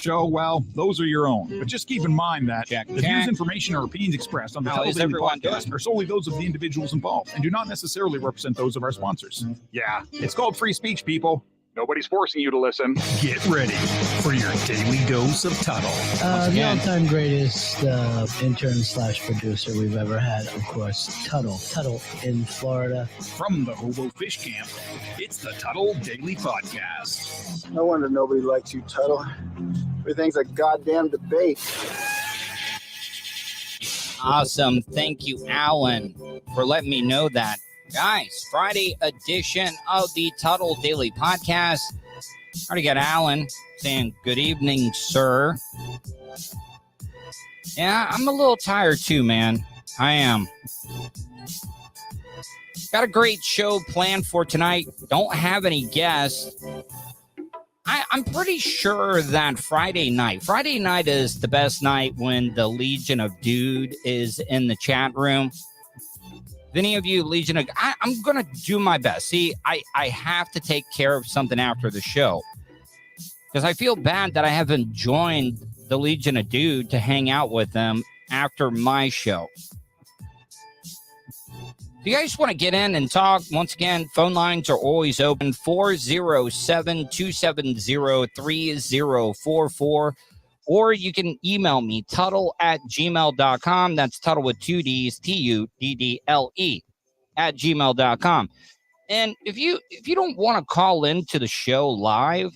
show, well, those are your own. But just keep in mind that the views, information, or opinions expressed on the Tuddle Daily podcast are solely those of the individuals involved and do not necessarily represent those of our sponsors. Yeah, it's called free speech, people. Nobody's forcing you to listen. Get ready for your daily dose of Tuddle. The all-time greatest intern/producer we've ever had, of course, Tuddle. Tuddle in Florida. From the Hobo Fish Camp, it's the Tuddle Daily Podcast. No wonder nobody likes you, Tuddle. Everything's a goddamn debate. Awesome. Thank you, Alan, for letting me know that. Guys, Friday edition of the Tuddle Daily Podcast. Already got Alan saying, good evening, sir. Yeah, I'm a little tired too, man. I am. Got a great show planned for tonight. Don't have any guests. I'm pretty sure that Friday night is the best night when the Legion of Dude is in the chat room. If any of you Legion of, I'm going to do my best. See, I have to take care of something after the show because I feel bad that I haven't joined the Legion of Dude to hang out with them after my show. If you guys want to get in and talk, once again, phone lines are always open, 407-270-3044. Or you can email me, tuddle@gmail.com. That's Tuddle with two D's, Tuddle @gmail.com. And if you don't want to call into the show live,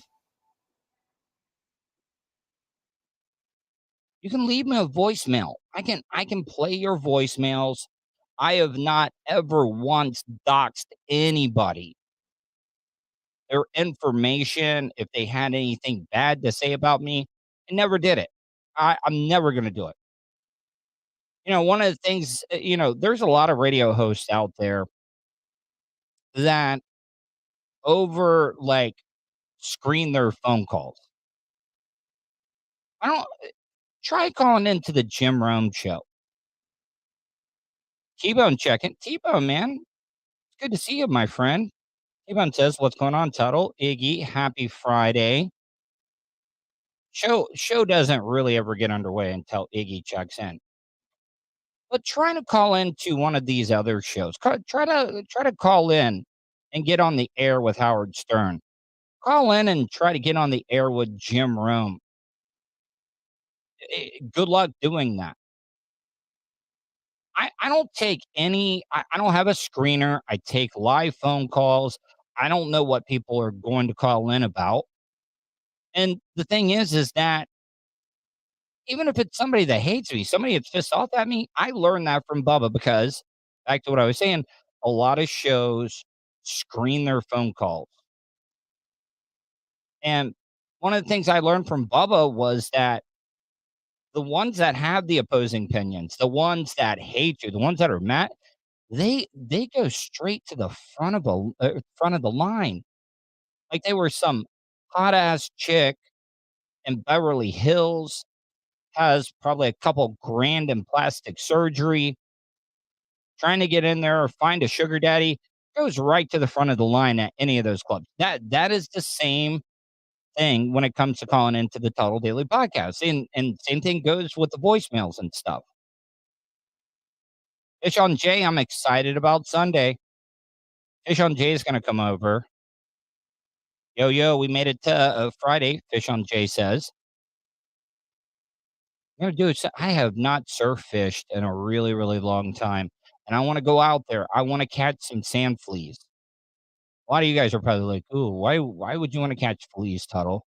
you can leave me a voicemail. I can play your voicemails. I have not ever once doxed anybody. Their information, if they had anything bad to say about me, I never did it. I'm never going to do it. You know, one of the things, there's a lot of radio hosts out there that screen their phone calls. Try calling into the Jim Rome show. T-Bone checking. T-Bone, man. It's good to see you, my friend. T-Bone says, what's going on, Tuddle? Iggy, happy Friday. Show doesn't really ever get underway until Iggy checks in. But try to call into one of these other shows. Try to call in and get on the air with Howard Stern. Call in and try to get on the air with Jim Rome. Good luck doing that. I don't take any, I don't have a screener. I take live phone calls. I don't know what people are going to call in about. And the thing is that even if it's somebody that hates me, somebody that's pissed off at me, I learned that from Bubba because, back to what I was saying, a lot of shows screen their phone calls. And one of the things I learned from Bubba was that the ones that have the opposing opinions, the ones that hate you, the ones that are mad, they go straight to the front of the line. Like they were some hot ass chick in Beverly Hills, has probably a couple grand in plastic surgery, trying to get in there or find a sugar daddy, goes right to the front of the line at any of those clubs. That is the same thing when it comes to calling into the Tuddle Daily Podcast. And same thing goes with the voicemails and stuff. Fish on Jay, I'm excited about Sunday. Fish on Jay is going to come over. Yo, we made it to Friday, Fish on Jay says. I'm going to do it. I have not surf fished in a really, really long time. And I want to go out there. I want to catch some sand fleas. A lot of you guys are probably like, ooh, why would you want to catch fleas, Tuddle?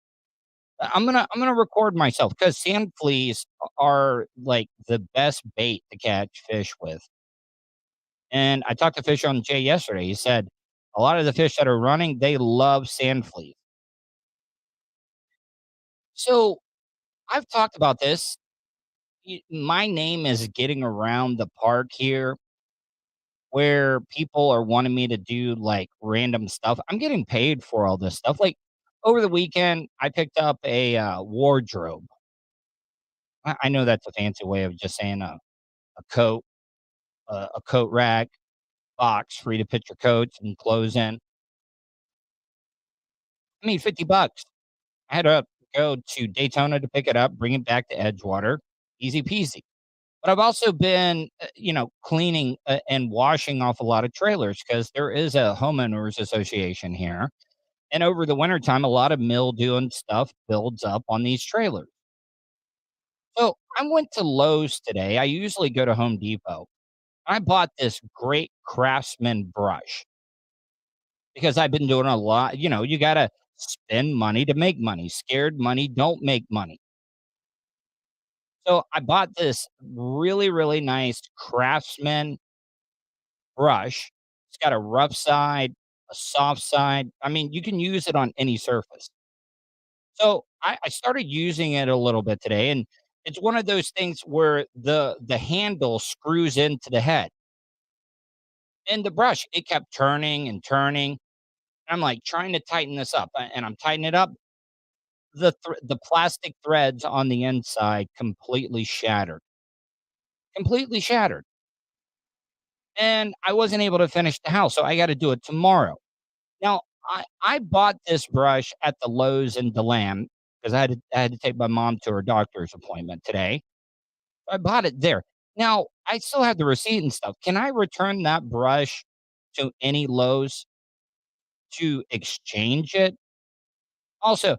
I'm gonna record myself because sand fleas are like the best bait to catch fish with. And I talked to Fish on Jay yesterday. He said a lot of the fish that are running, they love sand fleas. So I've talked about this. My name is getting around the park here where people are wanting me to do like random stuff. I'm getting paid for all this stuff. Like over the weekend, I picked up a wardrobe. I know that's a fancy way of just saying a coat rack, box for you to put your coats and clothes in. I mean, $50. I had to go to Daytona to pick it up, bring it back to Edgewater, easy peasy. But I've also been, cleaning and washing off a lot of trailers because there is a homeowners association here. And over the wintertime, a lot of mildew and stuff builds up on these trailers. So I went to Lowe's today. I usually go to Home Depot. I bought this great Craftsman brush because I've been doing a lot. You got to spend money to make money. Scared money don't make money. So I bought this really, really nice Craftsman brush. It's got a rough side, a soft side. I mean, you can use it on any surface. So I started using it a little bit today, and it's one of those things where the handle screws into the head. And the brush, it kept turning and turning. I'm like trying to tighten this up, and I'm tightening it up. The plastic threads on the inside completely shattered. And I wasn't able to finish the house, so I got to do it tomorrow. Now, I bought this brush at the Lowe's in DeLand because I had to take my mom to her doctor's appointment today. I bought it there. Now, I still have the receipt and stuff. Can I return that brush to any Lowe's to exchange it? Also,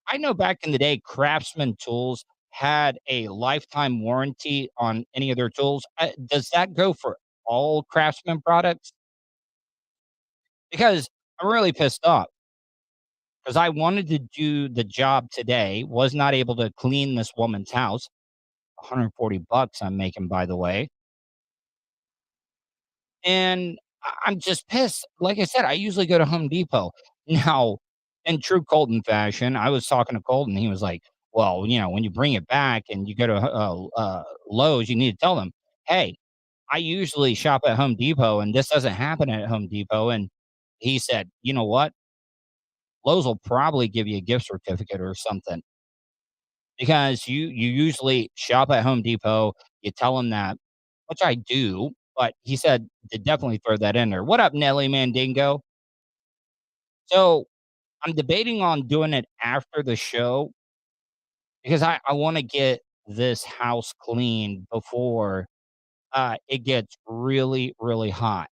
I know back in the day, Craftsman Tools had a lifetime warranty on any of their tools. Does that go for all Craftsman products? Because I'm really pissed off because I wanted to do the job today, was not able to clean this woman's house. $140 I'm making, by the way. And I'm just pissed. Like I said, I usually go to Home Depot. Now, in true Colton fashion, I was talking to Colton. He was like, well, when you bring it back and you go to Lowe's, you need to tell them, hey, I usually shop at Home Depot and this doesn't happen at Home Depot. And he said, you know what? Lowe's will probably give you a gift certificate or something because you usually shop at Home Depot. You tell them that, which I do, but he said to definitely throw that in there. What up, Nelly Mandingo? So I'm debating on doing it after the show because I want to get this house cleaned before it gets really, really hot.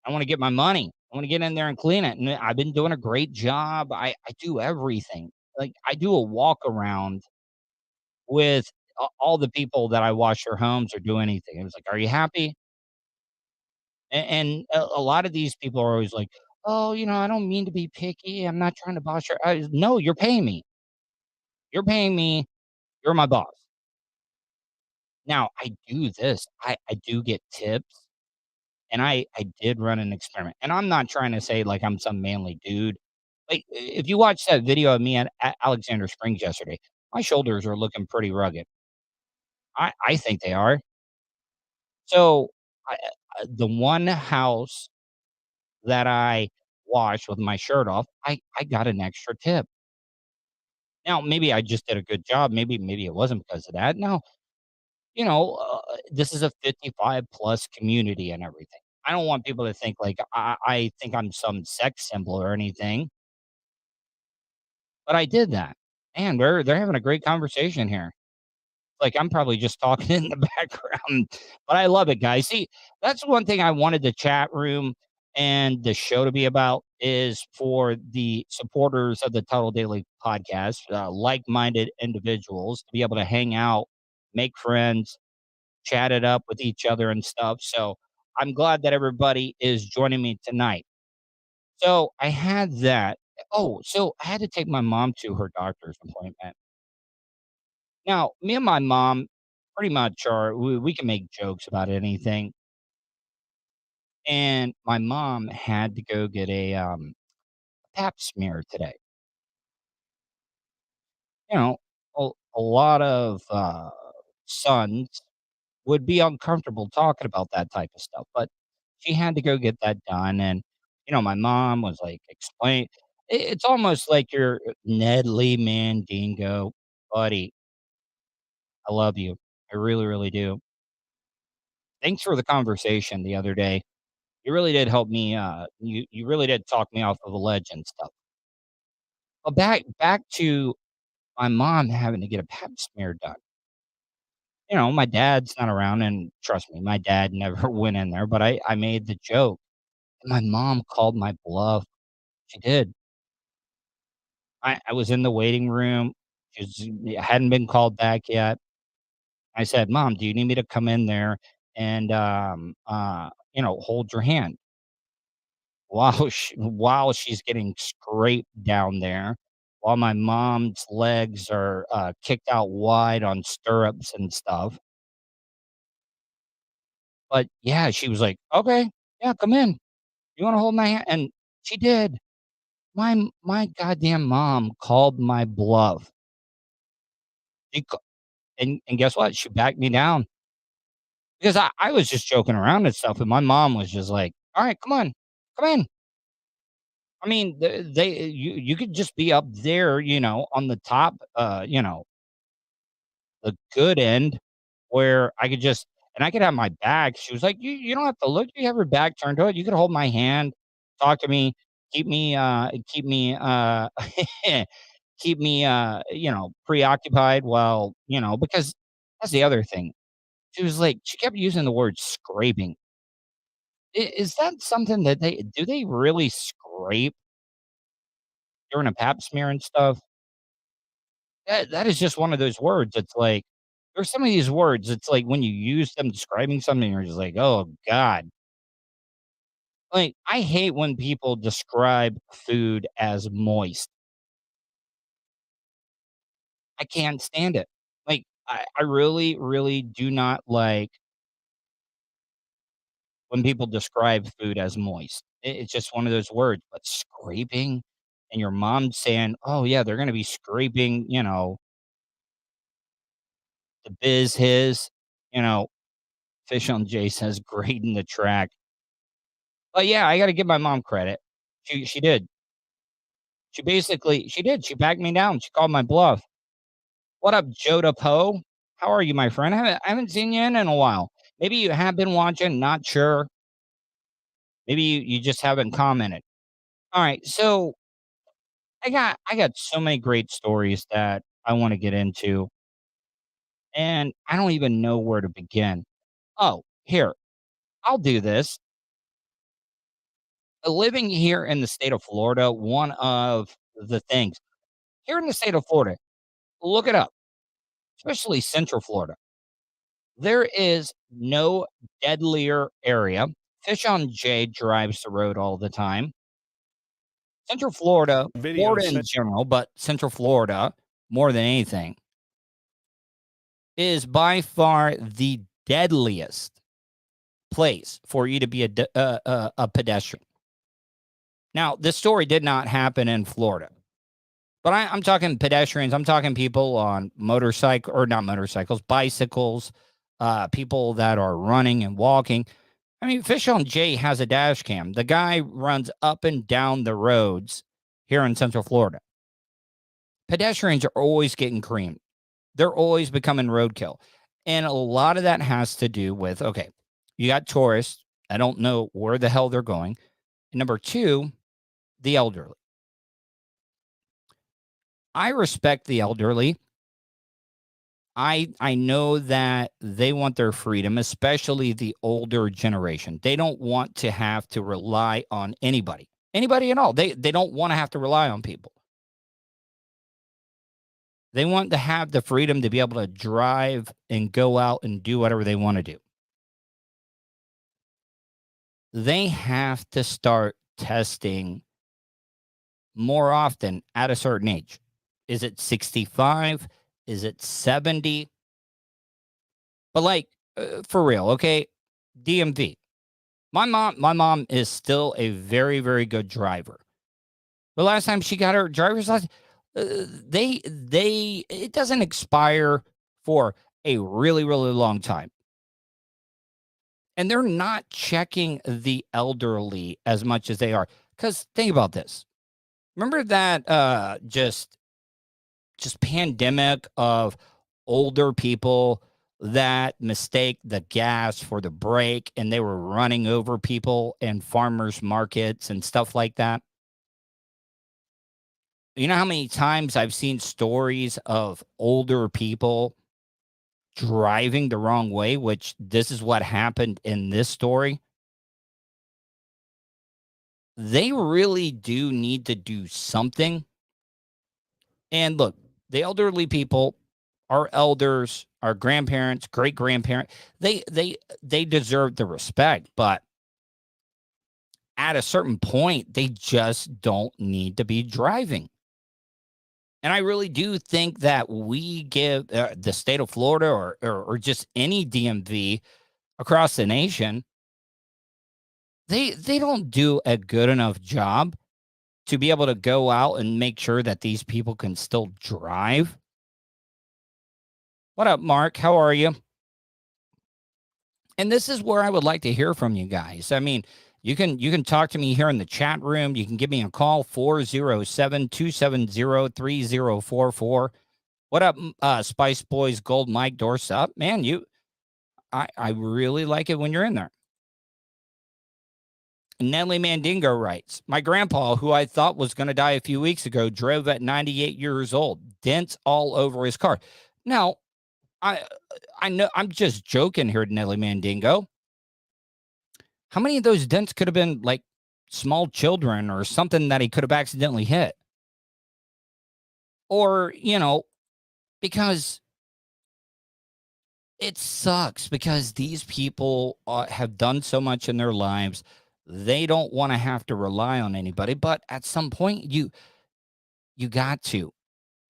I want to get my money. I want to get in there and clean it. And I've been doing a great job. I do everything. Like I do a walk around with all the people that I wash their homes or do anything. It was like, are you happy? And a lot of these people are always like, oh, I don't mean to be picky. I'm not trying to boss your. No, you're paying me. You're paying me. You're my boss. Now I do this. I do get tips, and I did run an experiment. And I'm not trying to say like I'm some manly dude. Like if you watch that video of me at Alexander Springs yesterday, my shoulders are looking pretty rugged. I think they are. So the one house that I washed with my shirt off, I got an extra tip. Now, maybe I just did a good job. Maybe it wasn't because of that. No, this is a 55 plus community and everything. I don't want people to think like I think I'm some sex symbol or anything, but I did that. And they're having a great conversation here. Like I'm probably just talking in the background, but I love it, guys. See, that's one thing I wanted the chat room and the show to be about is for the supporters of the Total Daily podcast, like-minded individuals to be able to hang out, make friends, chat it up with each other and stuff. So I'm glad that everybody is joining me tonight. So I had that. Oh, so I had to take my mom to her doctor's appointment. Now, me and my mom pretty much we can make jokes about anything. And my mom had to go get a pap smear today. You know, a lot of sons would be uncomfortable talking about that type of stuff, but she had to go get that done. And, my mom was like, explain. It's almost like you're Ned Lee Mandingo, buddy. I love you. I really, really do. Thanks for the conversation the other day. You really did help me. You really did talk me off of a ledge and stuff. But back to my mom having to get a pap smear done. My dad's not around, and trust me, my dad never went in there, but I made the joke. And my mom called my bluff. She did. I was in the waiting room. Hadn't been called back yet. I said, "Mom, do you need me to come in there and hold your hand while she's getting scraped down there, while my mom's legs are kicked out wide on stirrups and stuff." But yeah, she was like, "Okay, yeah, come in. You want to hold my hand?" And she did. My goddamn mom called my bluff. She ca- and guess what? She backed me down because I was just joking around and stuff, and my mom was just like, "All right, come on, come in." I mean, you could just be up there, on the top, the good end where I could have my back. She was like, "You don't have to look. You have your back turned to it. You could hold my hand, talk to me, keep me, preoccupied while, because that's the other thing." She kept using the word scraping. Is that something that they really scrape during a pap smear and stuff? That is just one of those words. It's like, there's some of these words, it's like when you use them describing something, you're just like, "Oh god." Like, I hate when people describe food as moist. I can't stand it. Like, I really, really do not like when people describe food as moist. It's just one of those words, but scraping and your mom saying, "Oh, yeah, they're gonna be scraping, the biz his," you know, Fish on Jay says, "Grading the track." But, yeah, I gotta give my mom credit. She did. She did. She backed me down. She called my bluff. "What up, Joda Poe? How are you, my friend? I haven't seen you in a while. Maybe you have been watching, not sure. Maybe you just haven't commented." Alright, so I got so many great stories that I wanna get into, and I don't even know where to begin. Oh, here, I'll do this. Living here in the state of Florida, one of the things here in the state of Florida, look it up, especially Central Florida. There is no deadlier area. Fish on J drives the road all the time. Central Florida, Florida in general, but Central Florida more than anything, is by far the deadliest place for you to be a pedestrian. Now, this story did not happen in Florida, but I'm talking pedestrians. I'm talking people on not motorcycles, bicycles, people that are running and walking. I mean, Fish on J has a dash cam. The guy runs up and down the roads here in Central Florida. Pedestrians are always getting creamed. They're always becoming roadkill. And a lot of that has to do with, okay, you got tourists. I don't know where the hell they're going. And number two, the elderly. I respect the elderly. I know that they want their freedom, especially the older generation. They don't want to have to rely on anybody at all. They don't want to have to rely on people. They want to have the freedom to be able to drive and go out and do whatever they want to do. They have to start testing more often at a certain age. Is it 65? Is it 70? But for real, okay? DMV. My mom is still a very, very good driver. The last time she got her driver's license, it doesn't expire for a really, really long time. And they're not checking the elderly as much as they are. Because think about this. Remember that just pandemic of older people that mistake the gas for the brake and they were running over people in farmers markets and stuff like that? You know how many times I've seen stories of older people driving the wrong way, which this is what happened in this story. They really do need to do something. And look, the elderly people, our elders, our grandparents, great grandparents, they deserve the respect, but at a certain point, they just don't need to be driving. And I really do think that we give the state of Florida or just any DMV across the nation, they don't do a good enough job to be able to go out and make sure that these people can still drive. What up, Mark? How are you? And this is where I would like to hear from you guys. I mean, you can talk to me here in the chat room. You can give me a call, 407-270-3044. What up, Spice Boys, Gold Mike, Doorstop? Man, I really like it when you're in there. Nelly Mandingo writes, my grandpa, who I thought was going to die a few weeks ago, drove at 98 years old, dents all over his car. Now, I know I'm just joking here, Nelly Mandingo. How many of those dents could have been like small children or something that he could have accidentally hit? Or, because it sucks because these people have done so much in their lives. They don't want to have to rely on anybody, but at some point you got to.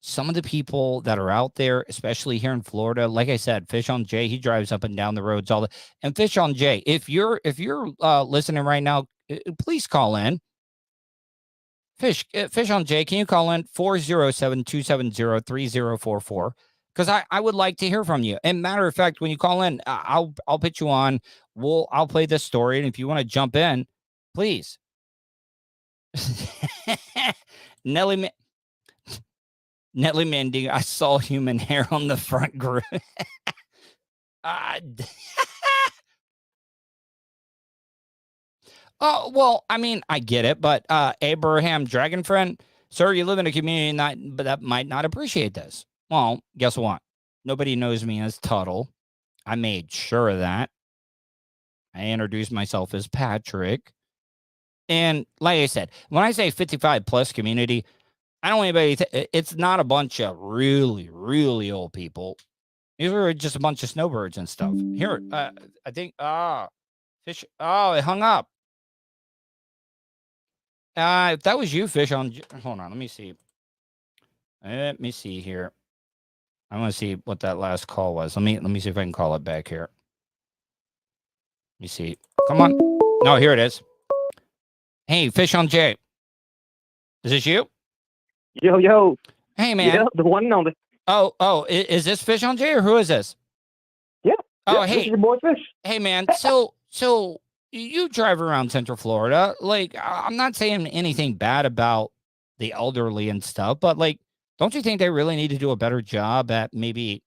Some of the people that are out there, especially here in Florida, like I said, Fish on Jay, he drives up and down the roads and Fish on Jay, if you're listening right now, please call in. Fish on Jay, can you call in 407-270-3044? Because I would like to hear from you. And matter of fact, when you call in, I'll put you on. I'll play this story, and if you want to jump in, please. Nelly Mandingo, I saw human hair on the front group. Oh, well, I mean, I get it, but Abraham Dragon Friend, sir, you live in a community that might not appreciate this. Well, guess what? Nobody knows me as Tuddle. I made sure of that. I introduced myself as Patrick. And like I said, when I say 55 plus community, I don't want anybody, it's not a bunch of really, really old people. These are just a bunch of snowbirds and stuff. Here, I think, Fish, it hung up. If that was you, Fish on, hold on, let me see. Let me see here. I want to see what that last call was. Let me see if I can call it back here. Let me see. Come on. No, here it is. Hey, Fish on Jay. Is this you? Yo. Hey, man. Yeah, the one on the. Oh, is this Fish on Jay or who is this? Yeah. Oh, yeah, hey. This is your boy Fish. Hey, man. So you drive around Central Florida. Like, I'm not saying anything bad about the elderly and stuff, but like, don't you think they really need to do a better job at maybe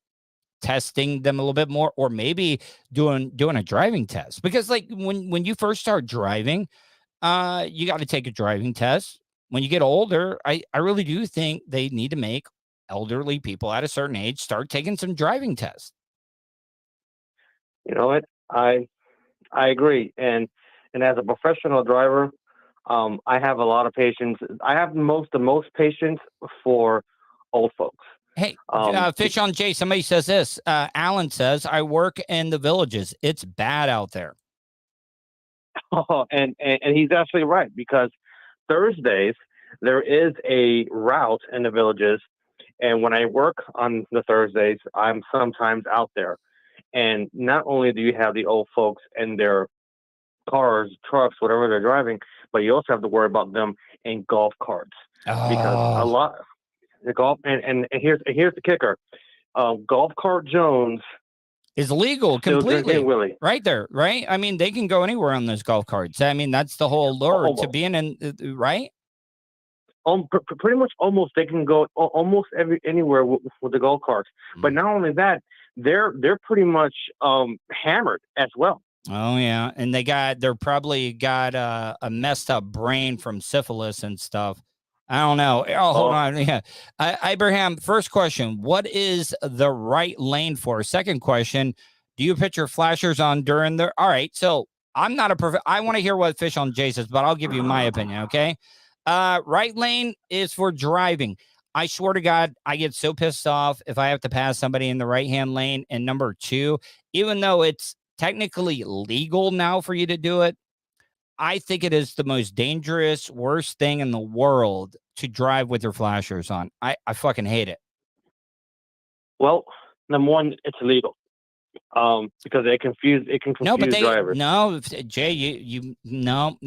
testing them a little bit more, or maybe doing a driving test? Because like when you first start driving, you got to take a driving test. When you get older, I really do think they need to make elderly people at a certain age start taking some driving tests. You know what? I agree. And as a professional driver, I have a lot of patience. I have the most patience for old folks. Hey, Fish on Jay, somebody says this. Alan says, I work in the villages. It's bad out there. Oh, and he's absolutely right, because Thursdays there is a route in the villages, and when I work on the Thursdays, I'm sometimes out there. And not only do you have the old folks and their cars, trucks, whatever they're driving, but you also have to worry about them in golf carts. Because a lot the golf and here's the kicker. Golf cart Jones is legal completely. Willie. Right there, right? I mean, they can go anywhere on those golf carts. I mean, that's the whole lure to being in, right? Pretty much almost they can go almost anywhere with the golf carts. But not only that, they're pretty much hammered as well. Oh yeah, and they're probably got a messed up brain from syphilis and stuff. I don't know. Oh, hold on. Yeah. Abraham, first question. What is the right lane for? Second question. Do you put your flashers on during the... All right. So I'm not a I want to hear what Fish on Jay says, but I'll give you my opinion. Okay. Right lane is for driving. I swear to God, I get so pissed off if I have to pass somebody in the right-hand lane. And number two, even though it's technically legal now for you to do it, I think it is the most dangerous, worst thing in the world to drive with your flashers on. I fucking hate it. Well, number one, it's illegal. Because it can confuse drivers. No, Jay, no.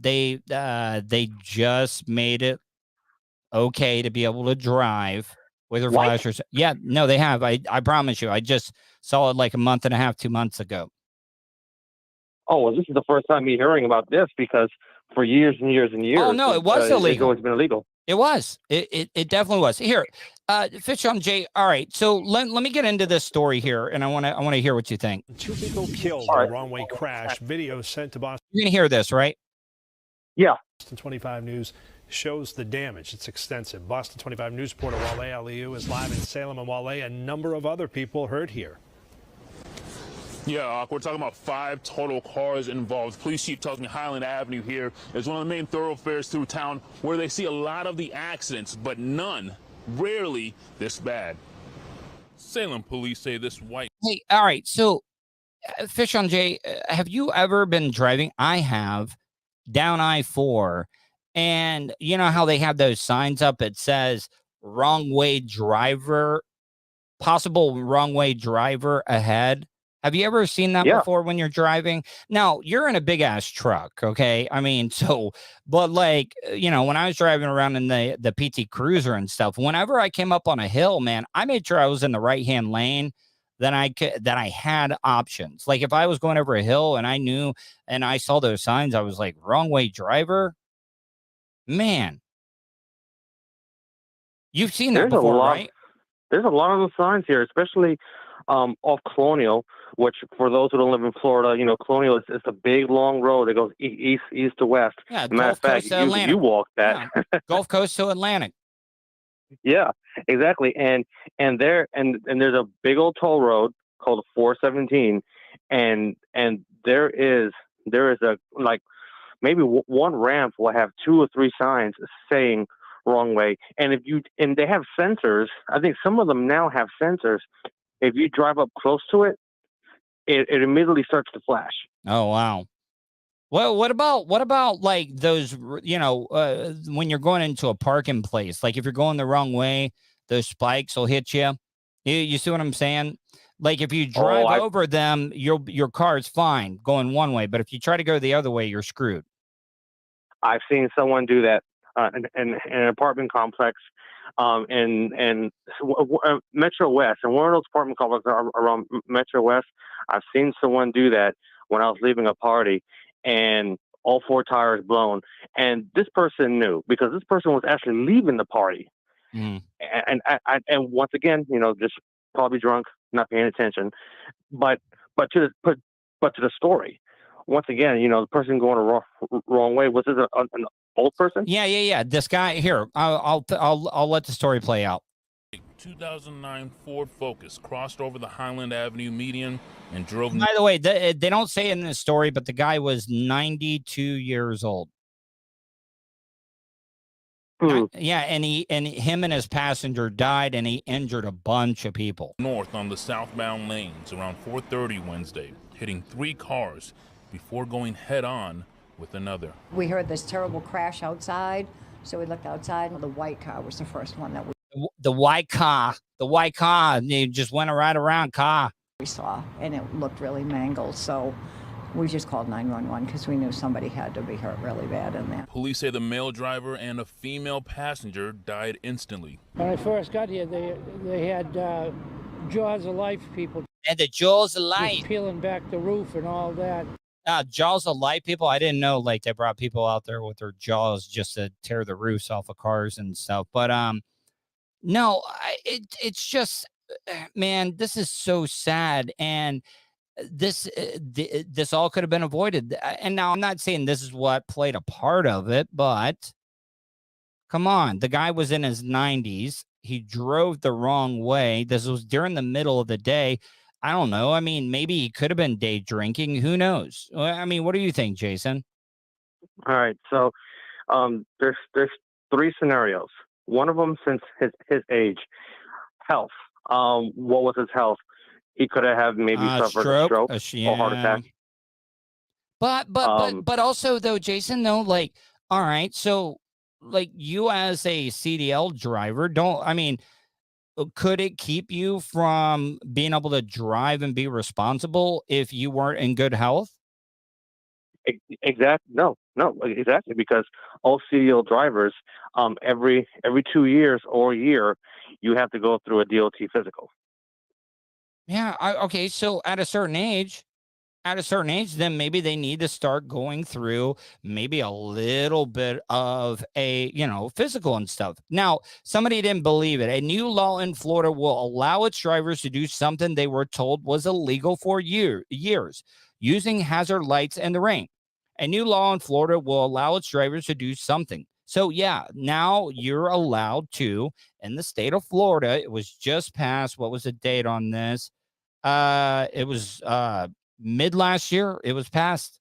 They just made it okay to be able to drive with your flashers. Yeah, no, they have. I promise you. I just saw it like a month and a half, 2 months ago. Oh, well, this is the first time me hearing about this, because for years and years and years. Oh no, it was illegal. It's always been illegal. It was. It definitely was. Here, Fish on Jay. All right, so let me get into this story here, and I want to hear what you think. 2 people killed in a wrong-way crash. Video sent to Boston. You're gonna hear this, right? Yeah. Boston 25 News shows the damage. It's extensive. Boston 25 News reporter Wale Aliu is live in Salem, and Wale, a number of other people hurt here. Yeah, we're talking about 5 total cars involved. Police chief tells me Highland Avenue here is one of the main thoroughfares through town where they see a lot of the accidents, but none, rarely, this bad. Salem police say this white... Hey, all right, so Fish on Jay, have you ever been driving? I have, down I-4, and you know how they have those signs up that says wrong way driver, possible wrong way driver ahead? Have you ever seen that before when you're driving? Now, you're in a big ass truck, okay? I mean, so, but like, you know, when I was driving around in the PT Cruiser and stuff, whenever I came up on a hill, man, I made sure I was in the right-hand lane, that I had options. Like if I was going over a hill and I knew and I saw those signs, I was like, wrong way driver. Man, you've seen that before, right? There's a lot of those signs here, especially off Colonial, which for those who don't live in Florida, you know, Colonial is a big long road that goes east to west. Yeah, matter of fact, you walk that. Yeah. Gulf Coast to Atlantic. Yeah, exactly. And there's a big old toll road called 417, and there is a, like, maybe one ramp will have 2 or 3 signs saying wrong way. And they have sensors. I think some of them now have sensors. If you drive up close to it, it immediately starts to flash. Oh, wow. Well, what about like those, you know, when you're going into a parking place, like if you're going the wrong way, those spikes will hit you. You see what I'm saying? Like if you drive over them, your car is fine going one way, but if you try to go the other way, you're screwed. I've seen someone do that in an apartment complex in Metro West, and one of those apartment complexes around Metro West. I've seen someone do that when I was leaving a party, and all 4 tires blown. And this person knew, because this person was actually leaving the party. And once again, you know, just probably drunk, not paying attention. But to the story, once again, you know, the person going the wrong way, was this an old person? Yeah. This guy here, I'll let the story play out. 2009 Ford Focus crossed over the Highland Avenue median and drove. By the way, they don't say it in this story, but the guy was 92 years old. Yeah, and him and his passenger died, and he injured a bunch of people. North on the southbound lanes around 4:30 Wednesday, hitting 3 cars before going head on with another. We heard this terrible crash outside, so we looked outside, and the white car was the first one that the white car, they just went right around car. We saw, and it looked really mangled, so we just called 911 because we knew somebody had to be hurt really bad in there. Police say the male driver and a female passenger died instantly. When I first got here, they had Jaws of Life people. And the Jaws of Life. Peeling back the roof and all that. Jaws of Life people, I didn't know, like, they brought people out there with their jaws just to tear the roofs off of cars and stuff. But no, it's just, man, this is so sad. And this all could have been avoided. And now I'm not saying this is what played a part of it, but Come on. The guy was in his 90s. He drove the wrong way. This was during the middle of the day. I don't know. I mean, maybe he could have been day drinking. Who knows? I mean, what do you think, Jason? All right. So there's three scenarios. One of them, since his age, health. What was his health? He could have maybe suffered a stroke or heart attack. But also though, Jason, though, like, all right, so like you as a CDL driver, could it keep you from being able to drive and be responsible if you weren't in good health? Exactly. No, exactly. Because all CDL drivers, every 2 years or a year, you have to go through a DOT physical. Yeah. Okay. So at a certain age, then maybe they need to start going through maybe a little bit of a, physical and stuff. Now, somebody didn't believe it. A new law in Florida will allow its drivers to do something they were told was illegal for years, using hazard lights in the rain. A new law in Florida will allow its drivers to do something. So, yeah, now you're allowed to, in the state of Florida, it was just passed. What was the date on this? It was mid last year. It was passed.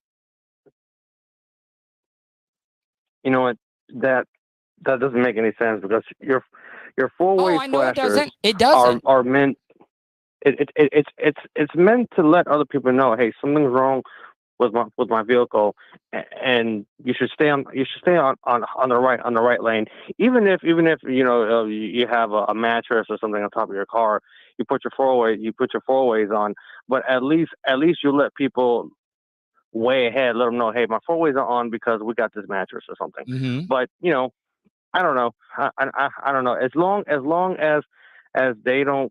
You know what? That doesn't make any sense, because your four-way flashers it doesn't. Are meant. It's meant to let other people know, hey, something's wrong with my vehicle, and you should stay on the right lane. Even if you have a mattress or something on top of your car, you put your four-ways on, but at least you let people way ahead, let them know, hey, my four-ways are on because we got this mattress or something. Mm-hmm. But I don't know. I don't know. As long as they don't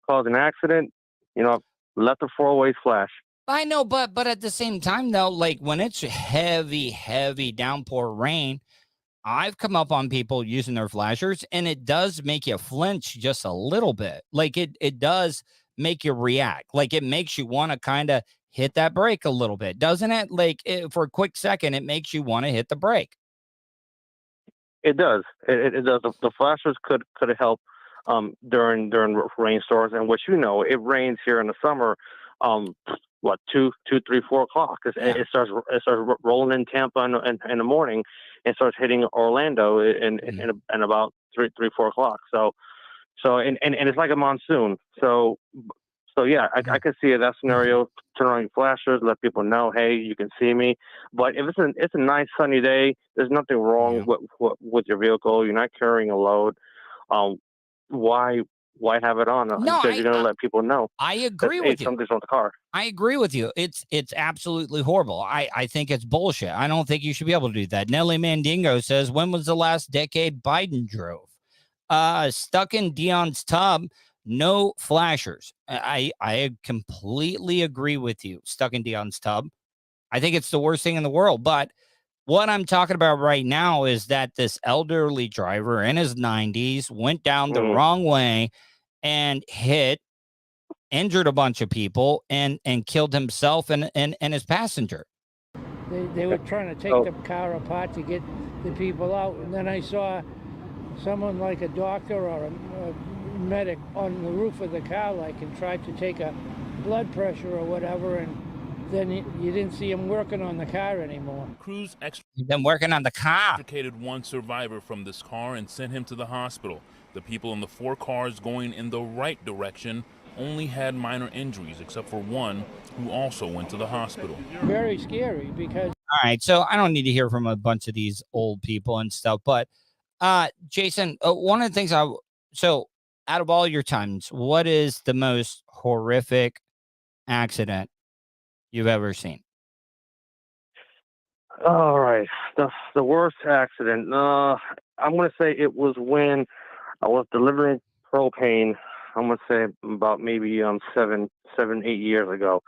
cause an accident, let the four-ways flash. I know, but at the same time, though, like when it's heavy downpour rain, I've come up on people using their flashers, and it does make you flinch just a little bit. Like it does make you react. Like it makes you want to kind of hit that brake a little bit, doesn't it? Like for a quick second, it makes you want to hit the brake. It does. It does. The flashers could help during rainstorms, and it rains here in the summer. 2, 3, 4 o'clock. It starts rolling in Tampa in the morning, and starts hitting Orlando in about 3, 4 o'clock. So and it's like a monsoon. So yeah, I can see that scenario. Turn on your flashers, let people know, hey, you can see me. But if it's a nice sunny day, there's nothing wrong with your vehicle. You're not carrying a load. Why have it on? Because you're going to let people know. I agree with you. Something's on the car. I agree with you. It's absolutely horrible. I think it's bullshit. I don't think you should be able to do that. Nelly Mandingo says, when was the last decade Biden drove? Stuck in Dion's tub, no flashers. I completely agree with you. Stuck in Dion's tub. I think it's the worst thing in the world. But what I'm talking about right now is that this elderly driver in his 90s went down the wrong way and injured a bunch of people and killed himself and his passenger. They were trying to take the car apart to get the people out, and then I saw someone like a doctor or a medic on the roof of the car, and tried to take a blood pressure or whatever, and then you didn't see him working on the car anymore. Crews been working on the car. Extricated one survivor from this car and sent him to the hospital. The people in the 4 cars going in the right direction only had minor injuries, except for one who also went to the hospital. Very scary because... All right, so I don't need to hear from a bunch of these old people and stuff, but Jason, one of the things so out of all your times, what is the most horrific accident you've ever seen? All right. The worst accident. I'm going to say it was when I was delivering propane. I'm going to say about maybe 7, 8 years ago.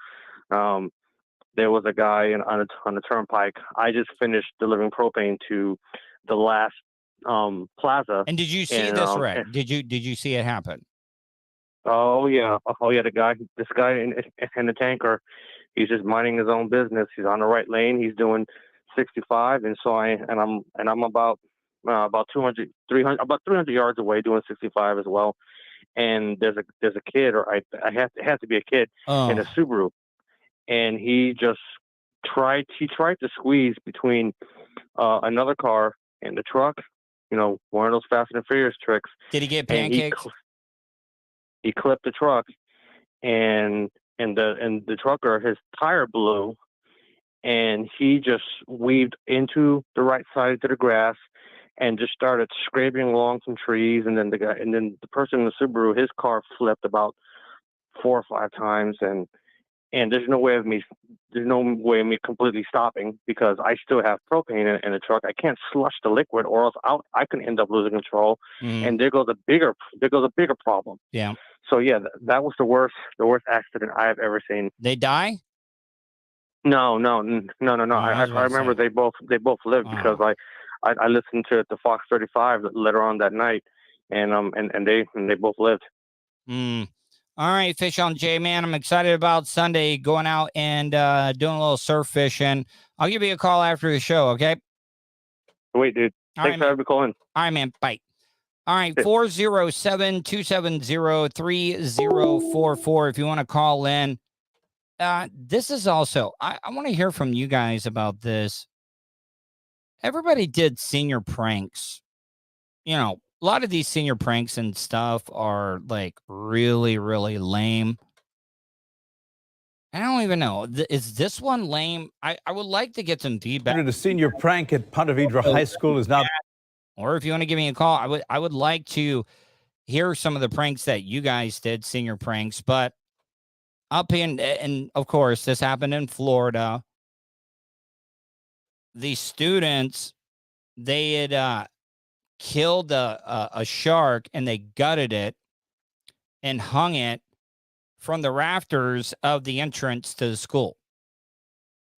There was a guy on the turnpike. I just finished delivering propane to the last plaza. And did you see this wreck? Did you see it happen? Oh yeah. This guy in the tanker, he's just minding his own business. He's on the right lane. He's doing 65, and so I'm about about 200, 300, about 300 yards away, doing 65 as well. And there's a kid, or it has to be a kid in a Subaru, and he just tried to squeeze between another car and the truck. You know, one of those Fast and Furious tricks. Did he get pancakes? He clipped the truck, and the trucker, his tire blew, and he just weaved into the right side of the grass and just started scraping along some trees. And then the person in the Subaru, his car flipped about 4 or 5 times, and there's no way of me completely stopping, because I still have propane in the truck. I can't slush the liquid, or else I can end up losing control. And there goes a bigger problem. Yeah. So yeah, that was the worst accident I've ever seen. They die? No. I remember they both lived, because I listened to the Fox 35 later on that night, and they both lived. All right, Fish on J, man. I'm excited about Sunday, going out and doing a little surf fishing. I'll give you a call after the show, okay? Wait, dude. Thanks for having me call in. All right, man. Bye. All right, 407-270-3044 if you want to call in. This is also, I want to hear from you guys about this. Everybody did senior pranks. You know, a lot of these senior pranks and stuff are like really, really lame. I don't even know. Is this one lame? I would like to get some feedback. The senior prank at Ponte Vedra High School is now. Or if you want to give me a call, I would like to hear some of the pranks that you guys did, senior pranks. But up in, and of course, this happened in Florida. The students, they had killed a shark, and they gutted it and hung it from the rafters of the entrance to the school.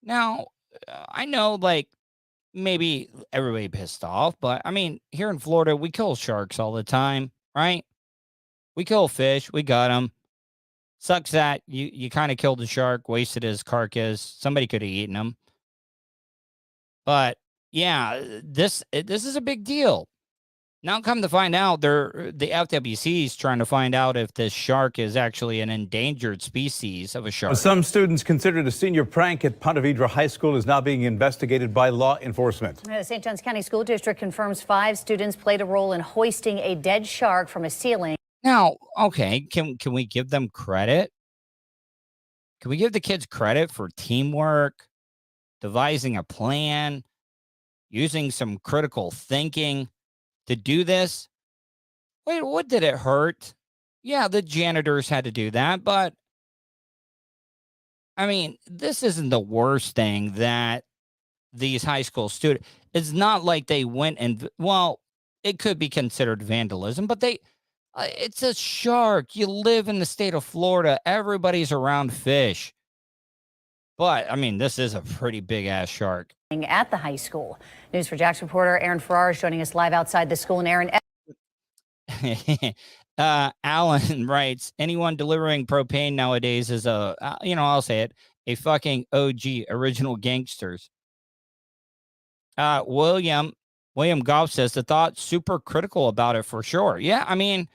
Now, I know, like, maybe everybody pissed off, but I mean, here in Florida, we kill sharks all the time, right? We kill fish, we got them. Sucks that you kind of killed the shark, wasted his carcass. Somebody could have eaten him. But yeah, this is a big deal. Now, come to find out, the FWC is trying to find out if this shark is actually an endangered species of a shark. Some students considered a senior prank at Ponte Vedra High School is now being investigated by law enforcement. The St. Johns County School District confirms 5 students played a role in hoisting a dead shark from a ceiling. Now, okay, can we give them credit? Can we give the kids credit for teamwork, devising a plan, using some critical thinking to do this? Wait, what did it hurt? Yeah, the janitors had to do that, but I mean, this isn't the worst thing that these high school students, it's not like they went and, well, it could be considered vandalism, but it's a shark. You live in the state of Florida. Everybody's around fish. But, I mean, this is a pretty big-ass shark. At the high school. News for Jax reporter Aaron Farrar is joining us live outside the school. And Aaron, Alan writes, anyone delivering propane nowadays is I'll say it, a fucking OG, original gangsters. William Goff says the thought super critical about it for sure. Yeah, I mean,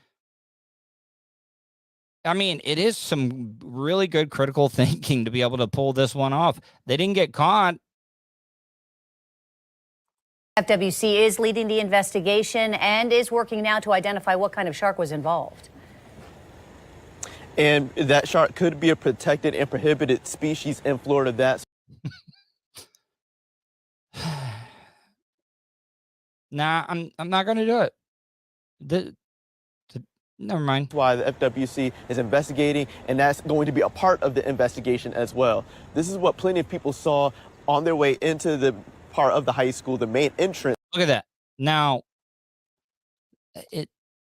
it is some really good critical thinking to be able to pull this one off. They didn't get caught. FWC is leading the investigation and is working now to identify what kind of shark was involved. And that shark could be a protected and prohibited species in Florida. That's Nah, I'm not going to do it. Never mind. Why the FWC is investigating, and that's going to be a part of the investigation as well. This is what plenty of people saw on their way into the part of the high school, the main entrance. Look at that. Now,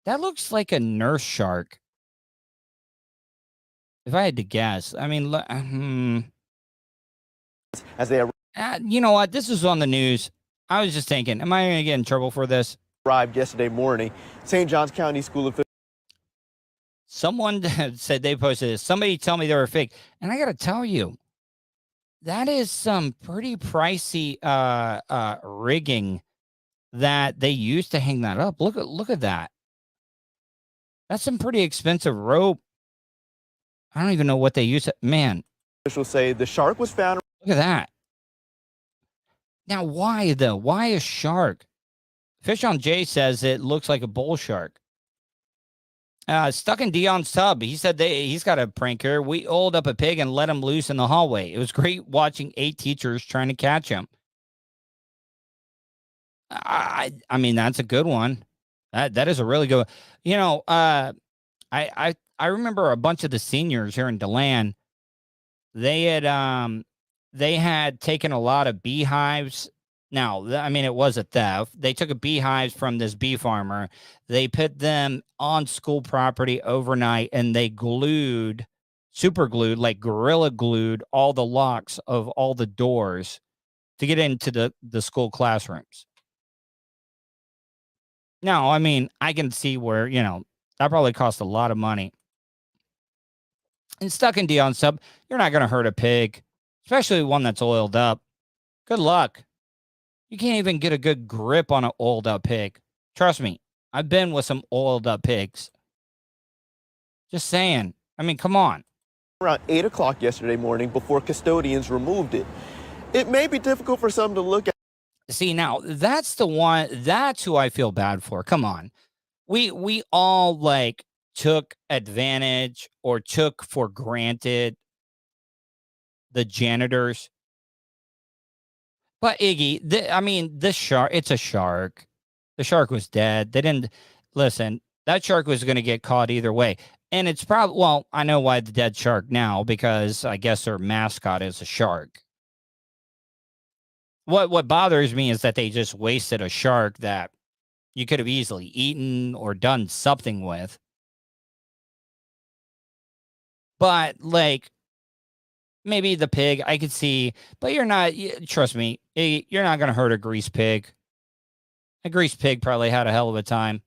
that looks like a nurse shark. If I had to guess, I mean, as they you know what? This was on the news. I was just thinking, am I going to get in trouble for this? Arrived yesterday morning. St. Johns County School officials. Someone said they posted this. Somebody tell me they were fake. And I got to tell you, that is some pretty pricey rigging that they used to hang that up. Look at that. That's some pretty expensive rope. I don't even know what they use. Man, officials say the shark was found. Look at that. Now, why though? Why a shark? Fish on Jay says it looks like a bull shark. Stuck in Dion's tub. He said he's got a pranker. We oiled up a pig and let him loose in the hallway. It was great watching 8 teachers trying to catch him. I mean, that's a good one. That is a really good one. You know, I remember a bunch of the seniors here in DeLand. They had taken a lot of beehives. Now, I mean, it was a theft. They took a beehives from this bee farmer. They put them on school property overnight, and they super glued, like gorilla glued all the locks of all the doors to get into the school classrooms. Now, I mean, I can see where, that probably cost a lot of money. And stuck in Dion's tub, you're not going to hurt a pig, especially one that's oiled up. Good luck. You can't even get a good grip on an oiled up pig. Trust me, I've been with some oiled up pigs. Just saying. I mean, come on. Around 8 o'clock yesterday morning before custodians removed it. It may be difficult for some to look at. See, now, that's the one, that's who I feel bad for. Come on. We all, took advantage or took for granted the janitors. But Iggy, this shark, it's a shark. The shark was dead. They didn't, listen, that shark was going to get caught either way. And it's probably, well, I know why the dead shark now, because I guess their mascot is a shark. What bothers me is that they just wasted a shark that you could have easily eaten or done something with. But, maybe the pig, I could see, but you're not, trust me, you're not going to hurt a grease pig. A grease pig probably had a hell of a time.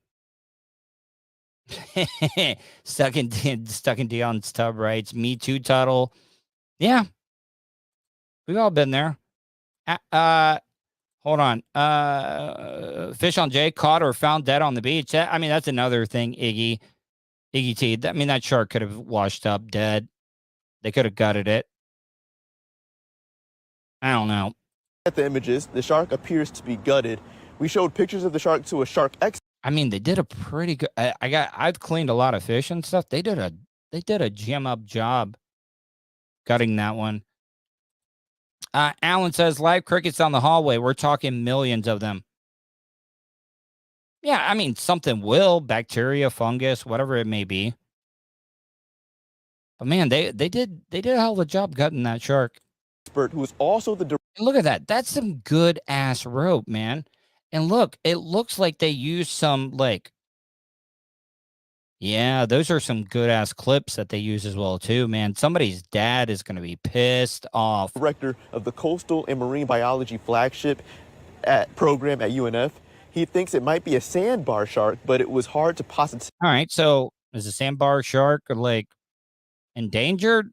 Stuck in Dion's tub, writes, me too, Tuddle. Yeah. We've all been there. Hold on. Fish on Jay, caught or found dead on the beach. That's another thing, Iggy T. That shark could have washed up dead. They could have gutted it. I don't know. At the images, the shark appears to be gutted. We showed pictures of the shark to a shark expert. They did a pretty good. I've cleaned a lot of fish and stuff. They did a jam up job gutting that one. Alan says live crickets on the hallway. We're talking millions of them. Yeah, something will, bacteria, fungus, whatever it may be. But man, they did a hell of a job gutting that shark. Expert who is also the. Look at that. That's some good ass rope, man. And look, it looks like they used some yeah, those are some good ass clips that they use as well too, man. Somebody's dad is going to be pissed off. Director of the Coastal and Marine Biology flagship program at UNF. He thinks it might be a sandbar shark, but it was hard to positively. All right, so is a sandbar shark endangered?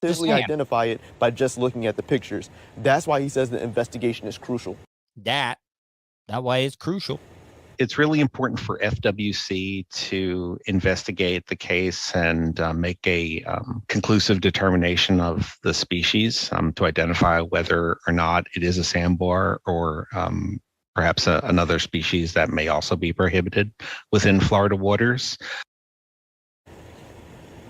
Identify it by just looking at the pictures. That's why he says the investigation is crucial. That way is crucial. It's really important for FWC to investigate the case and make a conclusive determination of the species to identify whether or not it is a sandbar or perhaps another species that may also be prohibited within Florida waters.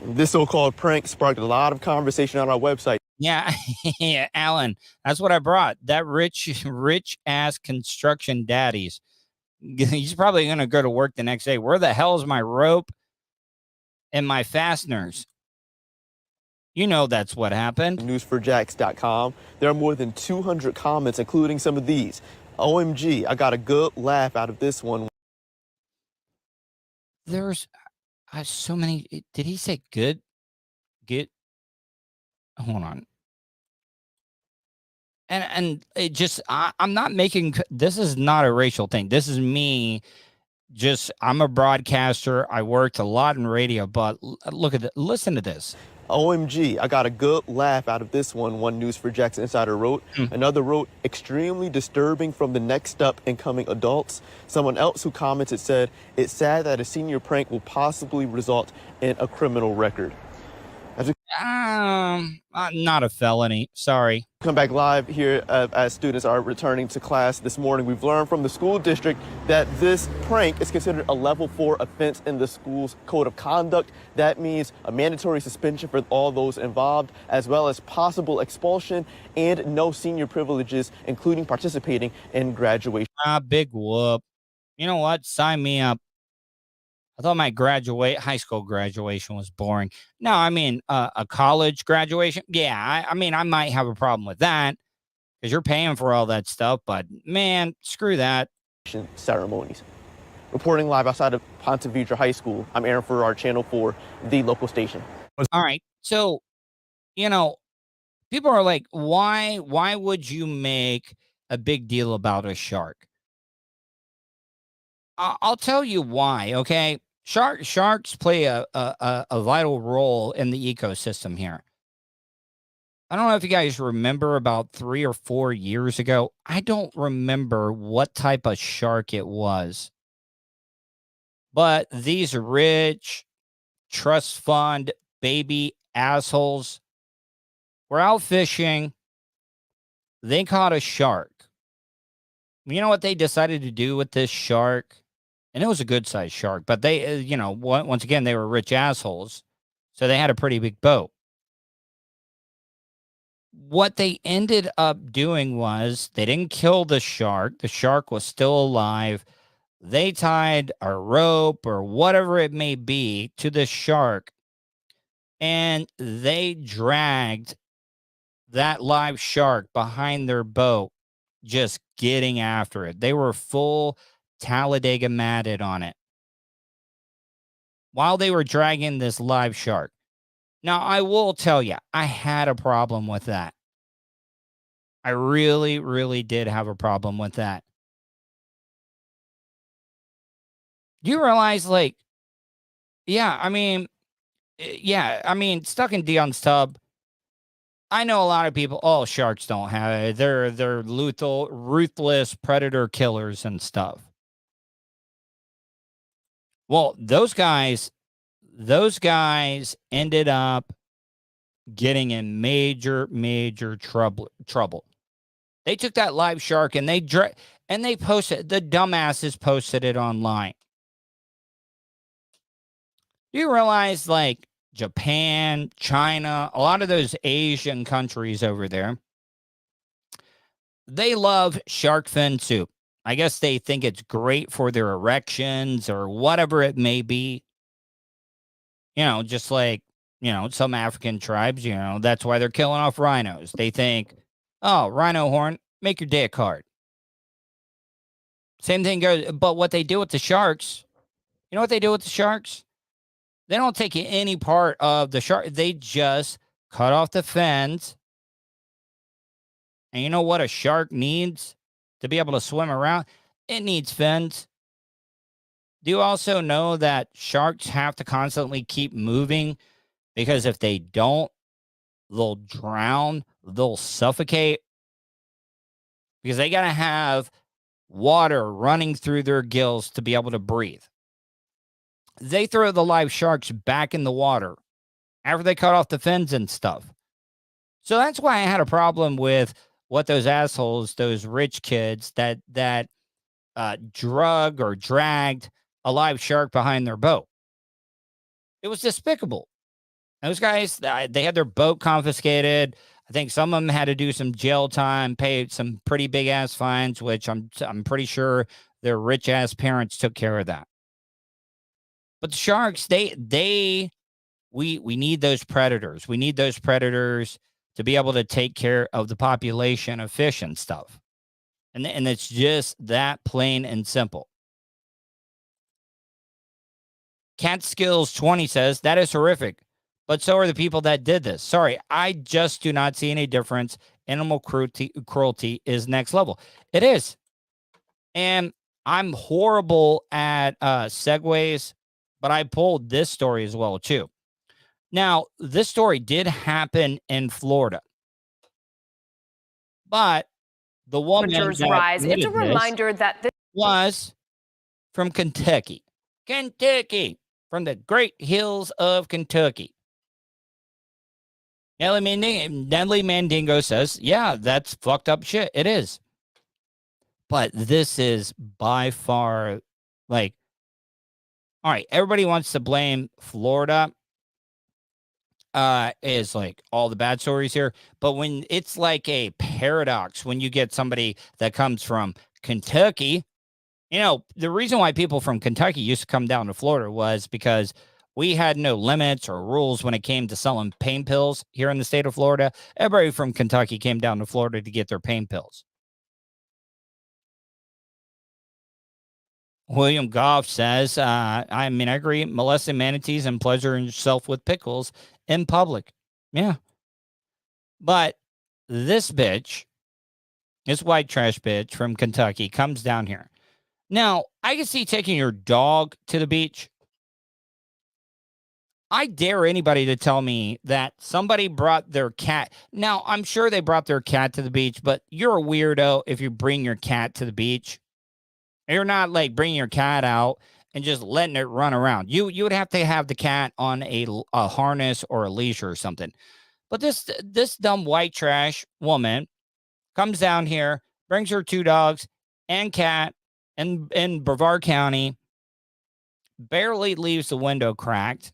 This so-called prank sparked a lot of conversation on our website. Yeah, yeah, Alan, that's what I brought. That rich ass construction daddies. He's probably going to go to work the next day. Where the hell is my rope and my fasteners? You know that's what happened. News4Jax.com. There are more than 200 comments, including some of these. OMG, I got a good laugh out of this one. There's so many. Did he say good? Get. Hold on. And it just, I'm not making, this is not a racial thing. This is me. I'm a broadcaster. I worked a lot in radio, but look at it. Listen to this. OMG, I got a good laugh out of this one, one News for Jackson insider wrote. Another wrote, extremely disturbing from the next up incoming adults. Someone else who commented said, it's sad that a senior prank will possibly result in a criminal record. Not a felony. Sorry. Come back live here as students are returning to class this morning. We've learned from the school district that this prank is considered a level 4 offense in the school's code of conduct. That means a mandatory suspension for all those involved, as well as possible expulsion and no senior privileges, including participating in graduation. Big whoop. You know what? Sign me up. I thought my high school graduation was boring. No, I mean, a college graduation. Yeah, I mean, I might have a problem with that because you're paying for all that stuff. But man, screw that. Ceremonies. Reporting live outside of Ponte Vedra High School, I'm Aaron for our Channel 4, the local station. All right. So, people are like, why would you make a big deal about a shark? I'll tell you why, okay? Sharks play a vital role in the ecosystem here. I don't know if you guys remember about 3 or 4 years ago. I don't remember what type of shark it was. But these rich trust fund baby assholes were out fishing. They caught a shark. You know what they decided to do with this shark? And it was a good-sized shark, but they, once again, they were rich assholes, so they had a pretty big boat. What they ended up doing was they didn't kill the shark. The shark was still alive. They tied a rope or whatever it may be to the shark, and they dragged that live shark behind their boat, just getting after it. They were full Talladega matted on it while they were dragging this live shark. Now, I will tell you, I had a problem with that. I really, really did have a problem with that. Do you realize, stuck in Dion's tub, I know a lot of people, sharks don't have it. They're lethal, ruthless predator killers and stuff. Well, those guys ended up getting in major, major trouble. They took that live shark and they posted, the dumbasses posted it online. Do you realize, Japan, China, a lot of those Asian countries over there, they love shark fin soup. I guess they think it's great for their erections or whatever it may be. Just like, some African tribes, that's why they're killing off rhinos. They think, rhino horn, make your dick hard. Same thing goes, but what they do with the sharks, you know what they do with the sharks? They don't take any part of the shark. They just cut off the fins. And you know what a shark needs to be able to swim around? It needs fins. Do you also know that sharks have to constantly keep moving? Because if they don't, they'll drown, they'll suffocate. Because they got to have water running through their gills to be able to breathe. They throw the live sharks back in the water after they cut off the fins and stuff. So that's why I had a problem with what those assholes, those rich kids that drug or dragged a live shark behind their boat. It was despicable. Those guys, they had their boat confiscated. I think some of them had to do some jail time, pay some pretty big ass fines, which I'm pretty sure their rich ass parents took care of that. But the sharks, we need those predators. We need those predators to be able to take care of the population of fish and stuff. And it's just that plain and simple. Catskills 20 says, that is horrific, but so are the people that did this. Sorry, I just do not see any difference. Animal cruelty is next level. It is. And I'm horrible at segues, but I pulled this story as well, too. Now, this story did happen in Florida, but the woman Temperatures that rise. It's a admitted this reminder that this was from Kentucky. Kentucky, from the great hills of Kentucky. Nelly Mandingo says, yeah, that's fucked up shit. It is. But this is by far, like, all right, everybody wants to blame Florida. Is like all the bad stories here. But when it's like a paradox, when you get somebody that comes from Kentucky, you know, the reason why people from Kentucky used to come down to Florida was because we had no limits or rules when it came to selling pain pills here in the state of Florida. Everybody from Kentucky came down to Florida to get their pain pills. William Goff says, I mean, I agree. Molesting manatees and pleasuring yourself with pickles in public. Yeah. But this bitch, this white trash bitch from Kentucky comes down here. Now, I can see taking your dog to the beach. I dare anybody to tell me that somebody brought their cat. Now, I'm sure they brought their cat to the beach, but you're a weirdo if you bring your cat to the beach. You're not like bringing your cat out and just letting it run around. You would have to have the cat on a harness or a leash or something. But this dumb white trash woman comes down here, brings her 2 dogs and cat in Brevard County, barely leaves the window cracked,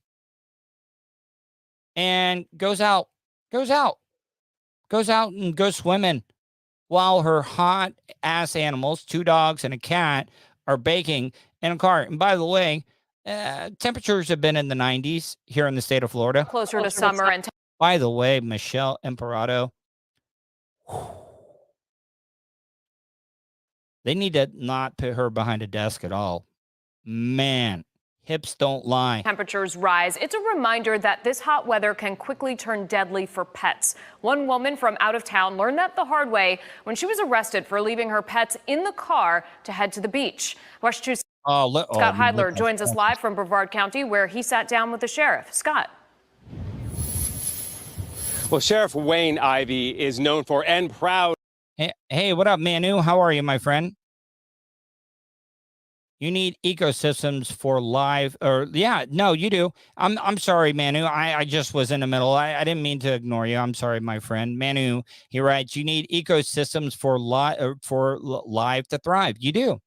and goes out and goes swimming while her hot ass animals, 2 dogs and a cat, are baking in a car. And by the way, temperatures have been in the 90s here in the state of Florida. closer to summer and By the way, Michelle Imperato, they need to not put her behind a desk at all. Man, hips don't lie. temperatures rise. It's a reminder that this hot weather can quickly turn deadly for pets. One woman from out of town learned that the hard way when she was arrested for leaving her pets in the car to head to the beach. West 2 Scott Heidler joins us live from Brevard County, where he sat down with the sheriff. Scott. Well, Sheriff Wayne Ivey is known for and proud. Hey, what up, Manu? How are you, my friend? You need ecosystems for live, or yeah, no, you do. I'm sorry, Manu. I just was in the middle. I didn't mean to ignore you. I'm sorry, my friend. Manu, he writes, you need ecosystems for live to thrive. You do,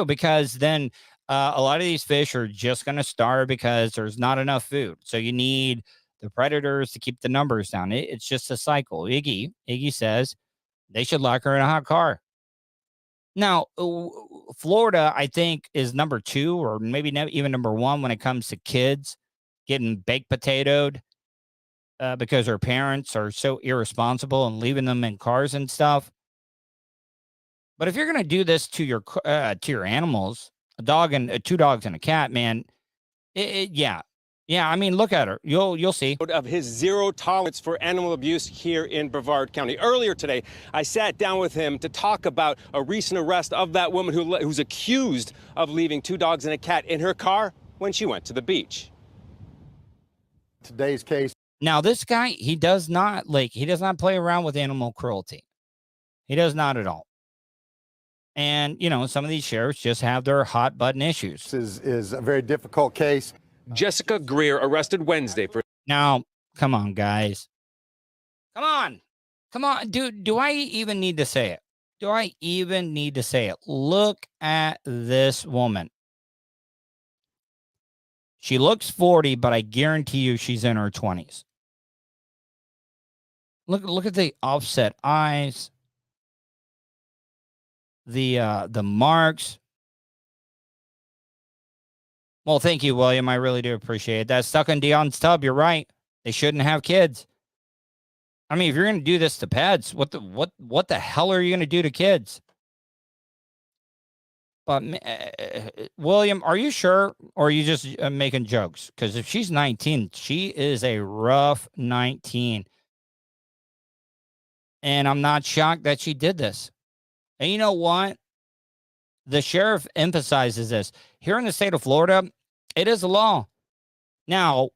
because then a lot of these fish are just going to starve because there's not enough food. So you need the predators to keep the numbers down. It's just a cycle. Iggy says they should lock her in a hot car. Now, Florida, I think, is number 2 or maybe even number 1 when it comes to kids getting baked potatoed because their parents are so irresponsible and leaving them in cars and stuff. But if you're going to do this to your animals, a dog and 2 dogs and a cat, man, yeah. I mean, look at her. You'll see. Of his zero tolerance for animal abuse here in Brevard County. Earlier today, I sat down with him to talk about a recent arrest of that woman who's accused of leaving 2 dogs and a cat in her car when she went to the beach. Today's case. Now, this guy, he does not play around with animal cruelty. He does not at all. And, you know, some of these sheriffs just have their hot button issues. This is a very difficult case. Jessica Greer arrested Wednesday for. Now, come on, guys. Come on. Do I even need to say it? Look at this woman. She looks 40, but I guarantee you she's in her 20s. Look at the offset eyes. The marks. Well, thank you, William. I really do appreciate it. That's stuck on Dion's tub. You're right. They shouldn't have kids. I mean, if you're going to do this to pets, what the hell are you going to do to kids? But William, are you sure, or are you just making jokes? Because if she's 19, she is a rough 19, and I'm not shocked that she did this. And you know what? The sheriff emphasizes this. Here in the state of Florida, it is a law. Now,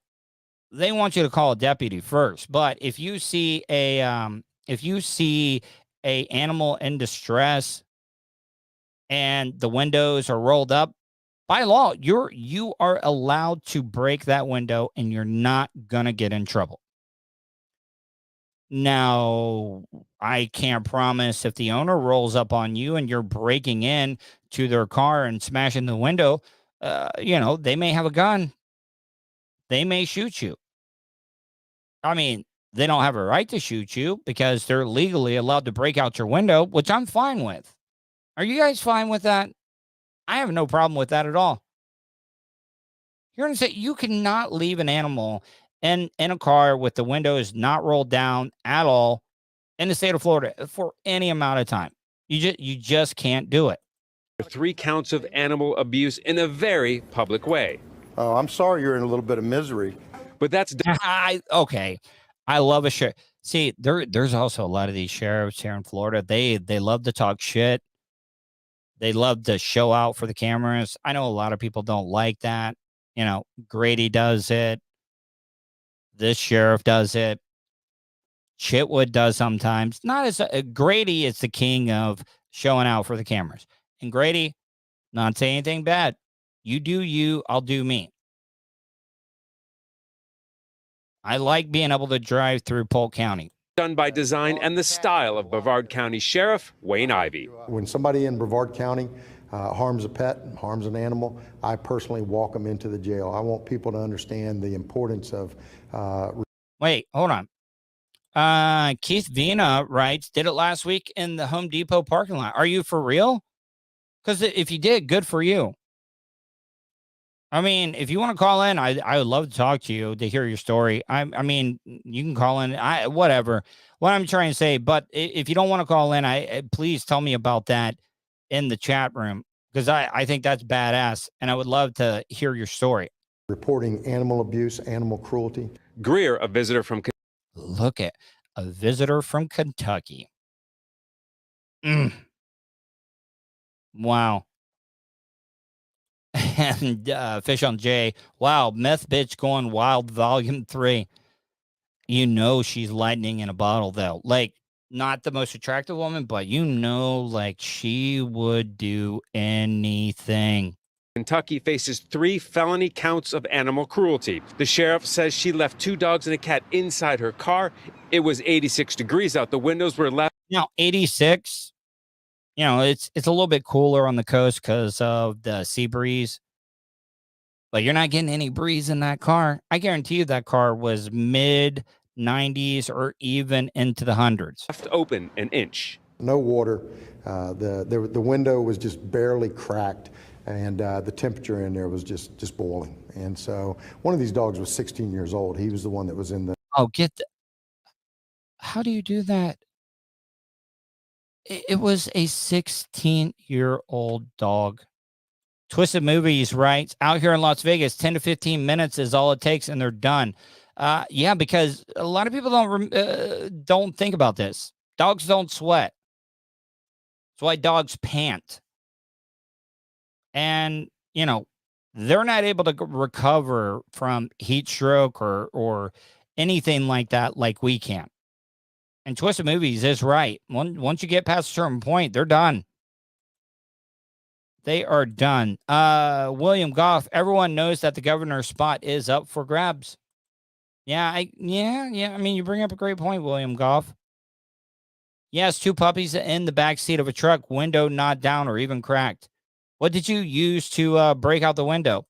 they want you to call a deputy first. But if you see a animal in distress and the windows are rolled up, by law, you are allowed to break that window and you're not gonna get in trouble. Now, I can't promise if the owner rolls up on you and you're breaking in to their car and smashing the window, they may have a gun. They may shoot you. I mean, they don't have a right to shoot you because they're legally allowed to break out your window, which I'm fine with. Are you guys fine with that? I have no problem with that at all. You're going to say you cannot leave an animal in a car with the windows not rolled down at all in the state of Florida for any amount of time. You just can't do it. 3 counts of animal abuse in a very public way. Oh, I'm sorry you're in a little bit of misery. But that's okay. I love a sheriff. See, there's also a lot of these sheriffs here in Florida. They love to talk shit. They love to show out for the cameras. I know a lot of people don't like that. Grady does it. This sheriff does it. Chitwood does sometimes. Not as Grady is the king of showing out for the cameras. And Grady, not saying anything bad. You do you, I'll do me. I like being able to drive through Polk County. Done by design and the style of Brevard County Sheriff Wayne Ivey. When somebody in Brevard County harms a pet, harms an animal, I personally walk them into the jail. I want people to understand the importance of... Wait, hold on. Keith Vina writes, did it last week in the Home Depot parking lot. Are you for real? Because if you did, good for you. I mean, if you want to call in, I would love to talk to you to hear your story. I mean, you can call in. Whatever. What I'm trying to say, but if you don't want to call in, please tell me about that in the chat room because I think that's badass, and I would love to hear your story. Reporting animal abuse, animal cruelty. Greer, a visitor from... Look at a visitor from Kentucky. Wow. And Fish on J. Wow, Meth Bitch Going Wild Volume 3. She's lightning in a bottle, though. Like, not the most attractive woman, but like she would do anything. Kentucky faces 3 felony counts of animal cruelty. The sheriff says she left 2 dogs and a cat inside her car. It was 86 degrees out. The windows were left. 86. It's a little bit cooler on the coast because of the sea breeze. But you're not getting any breeze in that car. I guarantee you that car was mid 90s or even into the hundreds. Left open an inch. No water. The window was just barely cracked. And the temperature in there was just boiling. And so one of these dogs was 16 years old. He was the one that was in the... Oh, how do you do that? It was a 16-year-old dog. Twisted Movies writes, out here in Las Vegas, 10 to 15 minutes is all it takes, and they're done. Yeah, because a lot of people don't think about this. Dogs don't sweat. That's why dogs pant. And, they're not able to recover from heat stroke or anything like that like we can. And Twisted Movies is right. Once you get past a certain point, they're done. They are done. William Goff, everyone knows that the governor's spot is up for grabs. Yeah. I mean, you bring up a great point, William Goff. Yes, 2 puppies in the back seat of a truck, window not down or even cracked. What did you use to break out the window?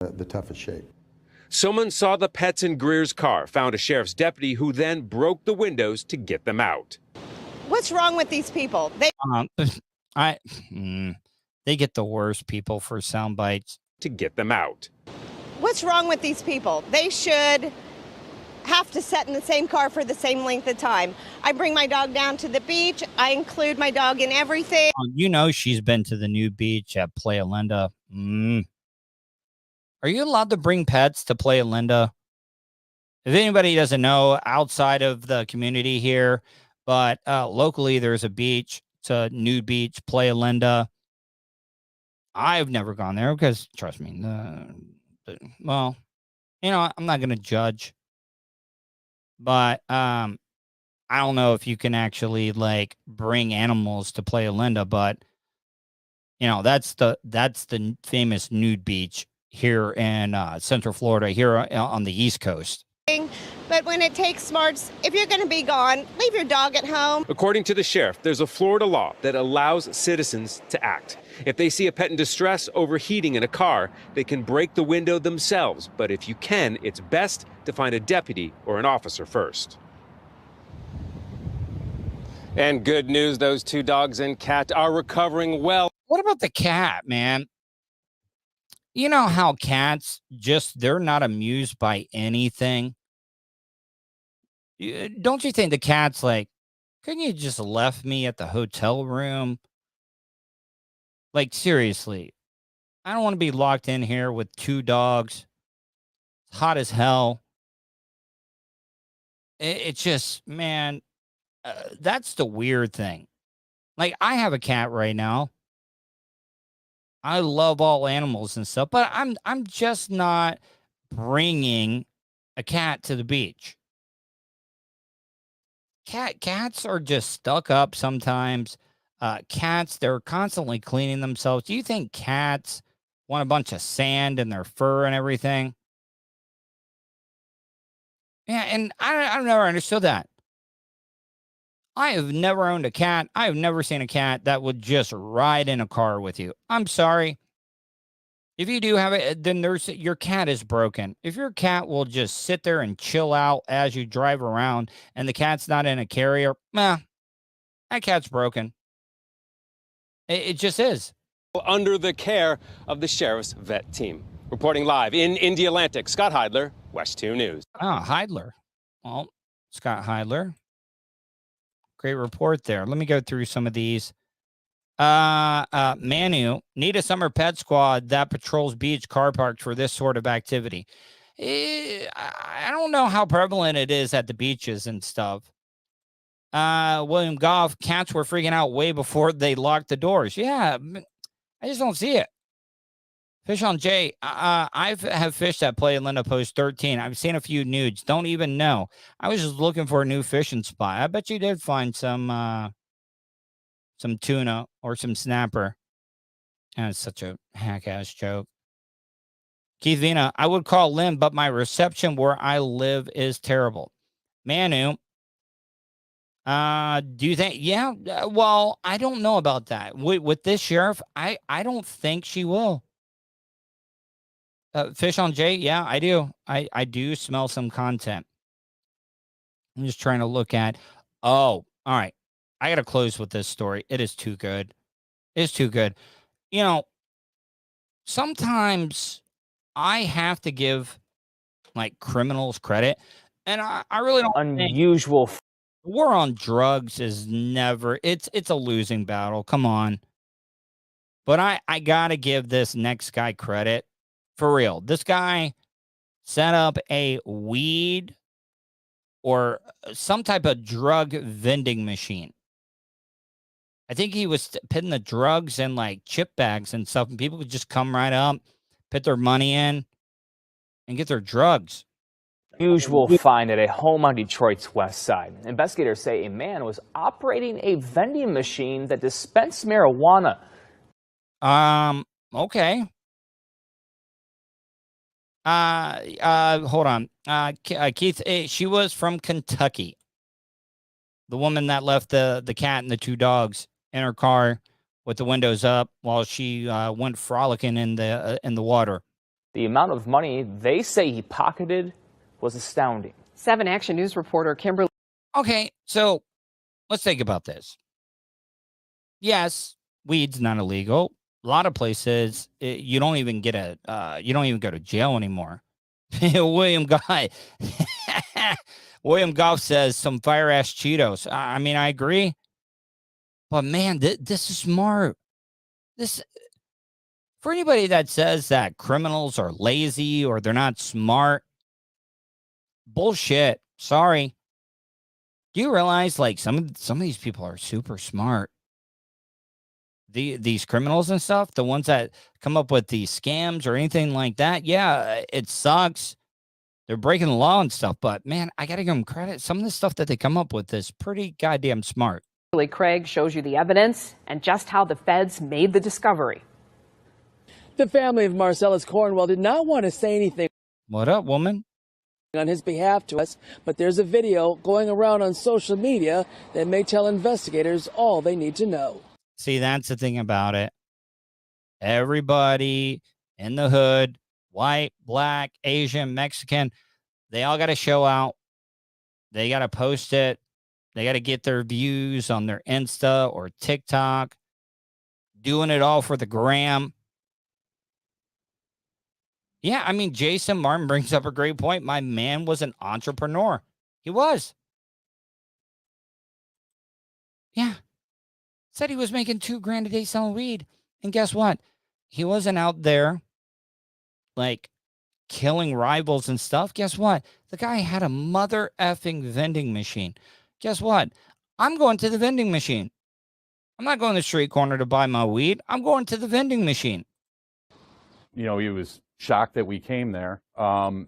The toughest shape. Someone saw the pets in Greer's car, found a sheriff's deputy who then broke the windows to get them out. What's wrong with these people? They get the worst people for sound bites. To get them out. What's wrong with these people? They should have to sit in the same car for the same length of time. I bring my dog down to the beach. I include my dog in everything. She's been to the new beach at Playa Linda. Are you allowed to bring pets to Playa Linda? If anybody doesn't know, outside of the community here, but locally there's a beach. It's a nude beach, Playa Linda. I've never gone there because, trust me, I'm not going to judge. But I don't know if you can actually like bring animals to Playa Linda, but that's the famous nude beach here in Central Florida, here on the East Coast. But when it takes smarts, if you're going to be gone, leave your dog at home. According to the sheriff, there's a Florida law that allows citizens to act. If they see a pet in distress overheating in a car, they can break the window themselves. But if you can, it's best to find a deputy or an officer first. And good news, those 2 dogs and cat are recovering well. What about the cat, man? You know how cats they're not amused by anything. Don't you think the cat's like, couldn't you just left me at the hotel room? Like, seriously, I don't want to be locked in here with 2 dogs. It's hot as hell. It's just, man, that's the weird thing. Like, I have a cat right now. I love all animals and stuff, but I'm just not bringing a cat to the beach. Cats are just stuck up sometimes. Cats, they're constantly cleaning themselves. Do you think cats want a bunch of sand in their fur and everything? Yeah, and I've never understood that. I have never owned a cat. I have never seen a cat that would just ride in a car with you. I'm sorry. If you do have it, then your cat is broken. If your cat will just sit there and chill out as you drive around and the cat's not in a carrier, that cat's broken. It just is. Under the care of the sheriff's vet team. Reporting live in Indy Atlantic, Scott Heidler, West 2 News. Heidler. Well, Scott Heidler. Great report there. Let me go through some of these. Manu, need a summer pet squad that patrols beach car parks for this sort of activity. I don't know how prevalent it is at the beaches and stuff. William Goff, cats were freaking out way before they locked the doors. Yeah, I just don't see it. Fish on Jay, I have fished at Playa Linda Post 13. I've seen a few nudes. Don't even know. I was just looking for a new fishing spot. I bet you did find some tuna or some snapper. That's such a hack-ass joke. Keith Vina, I would call Lynn, but my reception where I live is terrible. Manu, do you think? Yeah, well, I don't know about that. With this sheriff, I don't think she will. Fish on Jay, yeah, I do. I do smell some content. I'm just trying to look at. Oh, all right. I got to close with this story. It is too good. It's too good. Sometimes I have to give like criminals credit, and I really don't. Unusual. War on drugs is never. It's a losing battle. Come on. But I got to give this next guy credit. For real. This guy set up a weed or some type of drug vending machine. I think he was putting the drugs in like chip bags and stuff, and people would just come right up, put their money in, and get their drugs. Usual find at a home on Detroit's west side. Investigators say a man was operating a vending machine that dispensed marijuana. Okay. Hold on. Keith, she was from Kentucky. The woman that left the cat and the 2 dogs in her car with the windows up while she went frolicking in the water. The amount of money they say he pocketed was astounding. 7 Action News reporter Kimberly. Okay, so let's think about this. Yes, weed's not illegal. A lot of places you don't even get you don't even go to jail anymore. William Goff says some fire ass Cheetos. I mean, I agree, but man, this is smart. This for anybody that says that criminals are lazy or they're not smart. Bullshit. Sorry. Do you realize like some of these people are super smart? These criminals and stuff, the ones that come up with these scams or anything like that, yeah, it sucks. they're breaking the law and stuff. But man, I got to give them credit. Some of the stuff that they come up with is pretty goddamn smart. Craig shows you the evidence and just how the feds made the discovery. The family of Marcellus Cornwell did not want to say anything. What up, woman? On his behalf to us, but there's a video going around on social media that may tell investigators all they need to know. See, that's the thing about it. Everybody in the hood, white, black, Asian, Mexican, they all got to show out. They got to post it. They got to get their views on their Insta or TikTok, doing it all for the gram. Yeah, I mean, Jason Martin brings up a great point. My man was an entrepreneur. He was. Yeah. Said he was making $2,000 a day selling weed. And guess what? He wasn't out there like killing rivals and stuff. Guess what? The guy had a mother effing vending machine. Guess what? I'm going to the vending machine. I'm not going to the street corner to buy my weed. I'm going to the vending machine. You know, he was shocked that we came there.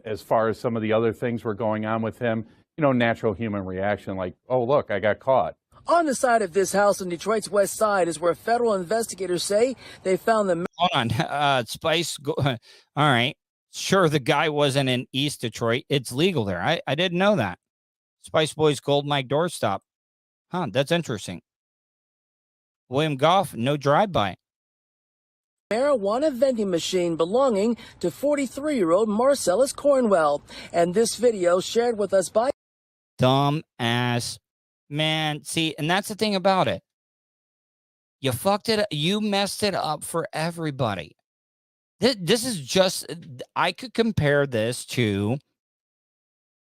As far as some of the other things were going on with him, you know, natural human reaction like, oh, look, I got caught. On the side of this house on Detroit's west side is where federal investigators say they found the... Hold on. Spice. All right. Sure, the guy wasn't in East Detroit. It's legal there. I didn't know that. Spice Boys Gold Mike doorstop. Huh, that's interesting. William Goff, no drive-by. Marijuana vending machine belonging to 43-year-old Marcellus Cornwell. And this video shared with us by... Dumb ass man. See, and that's the thing about it. You fucked it up. You messed it up for everybody. This is just... I could compare this to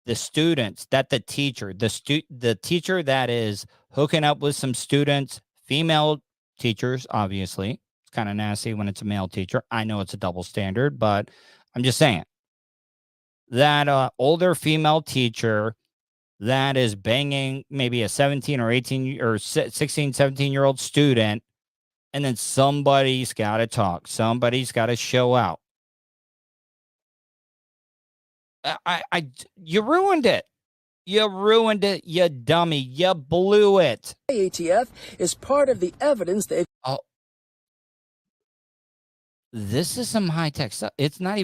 the students that the teacher, the teacher that is hooking up with some students, female teachers, obviously. Kind of nasty when it's a male teacher. I know it's a double standard, but I'm just saying that older female teacher that is banging maybe a 17 or 18 or 16, 17-year-old student, and then somebody's got to talk. Somebody's got to show out. You ruined it. You ruined it, you dummy. You blew it. ATF is part of the evidence they... Oh. This is some high-tech stuff. It's not,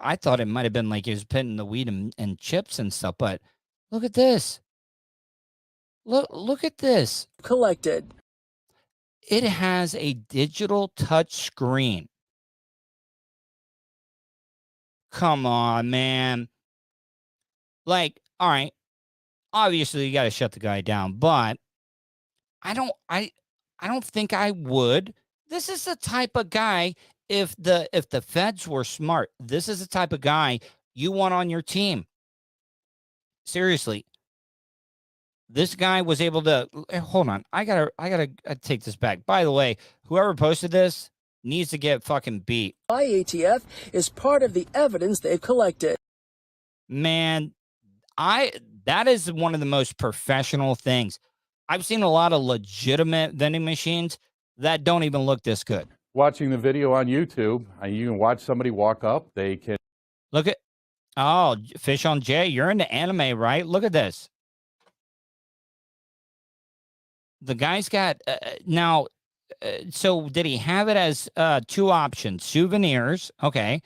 I thought it might have been like he was putting the weed and chips and stuff, but look at this. Look at this. Collected. It has a digital touch screen. Come on, man. Like, all right, obviously you got to shut the guy down, but I don't think I would. This is the type of guy, if the feds were smart, this is the type of guy you want on your team. Seriously. This guy was able to... Hold on. I gotta take this back. By the way, whoever posted this needs to get fucking beat. ATF is part of the evidence they've collected. Man, that is one of the most professional things. I've seen a lot of legitimate vending machines that don't even look this good. Watching the video on YouTube, you can watch somebody walk up. They can look at... Oh, Fish on J, you're into anime, right? Look at this. The guy's got... now, so did he have it as two options? Souvenirs, okay.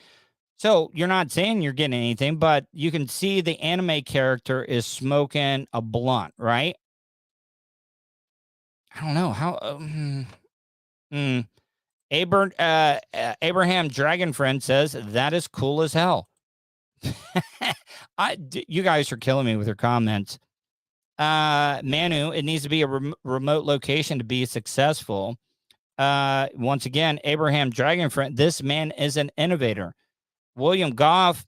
So you're not saying you're getting anything, but you can see the anime character is smoking a blunt, right? I don't know how... Abraham Dragon Friend says that is cool as hell. You guys are killing me with your comments. Manu, it needs to be a remote location to be successful. Once again, Abraham Dragon Friend, this man is an innovator. William Goff,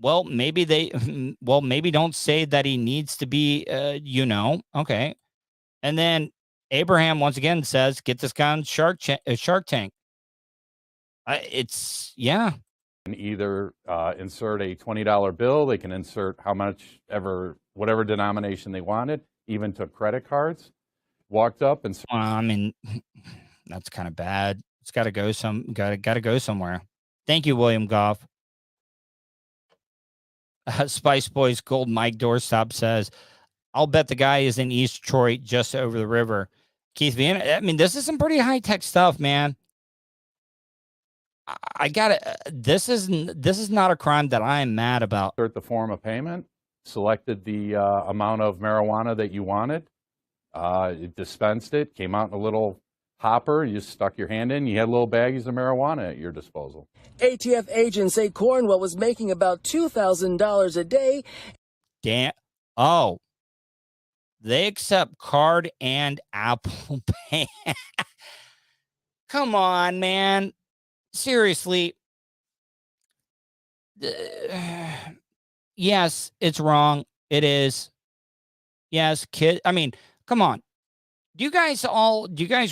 maybe don't say that he needs to be, okay. And then Abraham once again says, get this guy on Shark Tank. Yeah. Can either insert a $20 bill. They can insert whatever denomination they wanted, even took credit cards, walked up and... I mean, that's kind of bad. It's got to go somewhere. Thank you, William Goff. Spice Boys Gold Mike Doorstop says, I'll bet the guy is in East Detroit, just over the river. Keith Vienna, I mean, this is some pretty high-tech stuff, man. I got it. This is not a crime that I am mad about. The form of payment, selected the amount of marijuana that you wanted, it dispensed it, came out in a little hopper, you just stuck your hand in, you had little baggies of marijuana at your disposal. ATF agents say Cornwell was making about $2,000 a day. Damn. Oh, they accept card and Apple Pay. Come on, man. Seriously. Yes, it's wrong. It is. Yes, kid. I mean, come on. Do you guys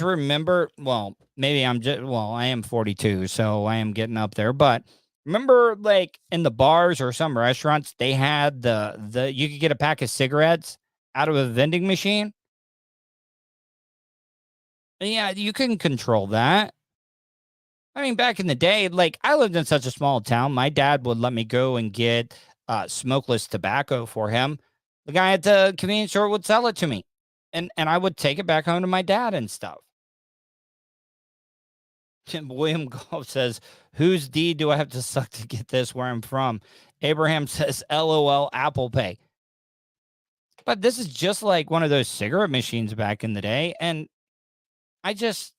remember? Well, maybe I am 42, so I am getting up there. But remember, like in the bars or some restaurants, they had you could get a pack of cigarettes out of a vending machine. Yeah, you couldn't control that. I mean, back in the day, like I lived in such a small town, my dad would let me go and get smokeless tobacco for him. The guy at the convenience store would sell it to me. And I would take it back home to my dad and stuff. William Golf says, whose D do I have to suck to get this where I'm from? Abraham says, LOL, Apple Pay. But this is just like one of those cigarette machines back in the day. And I just...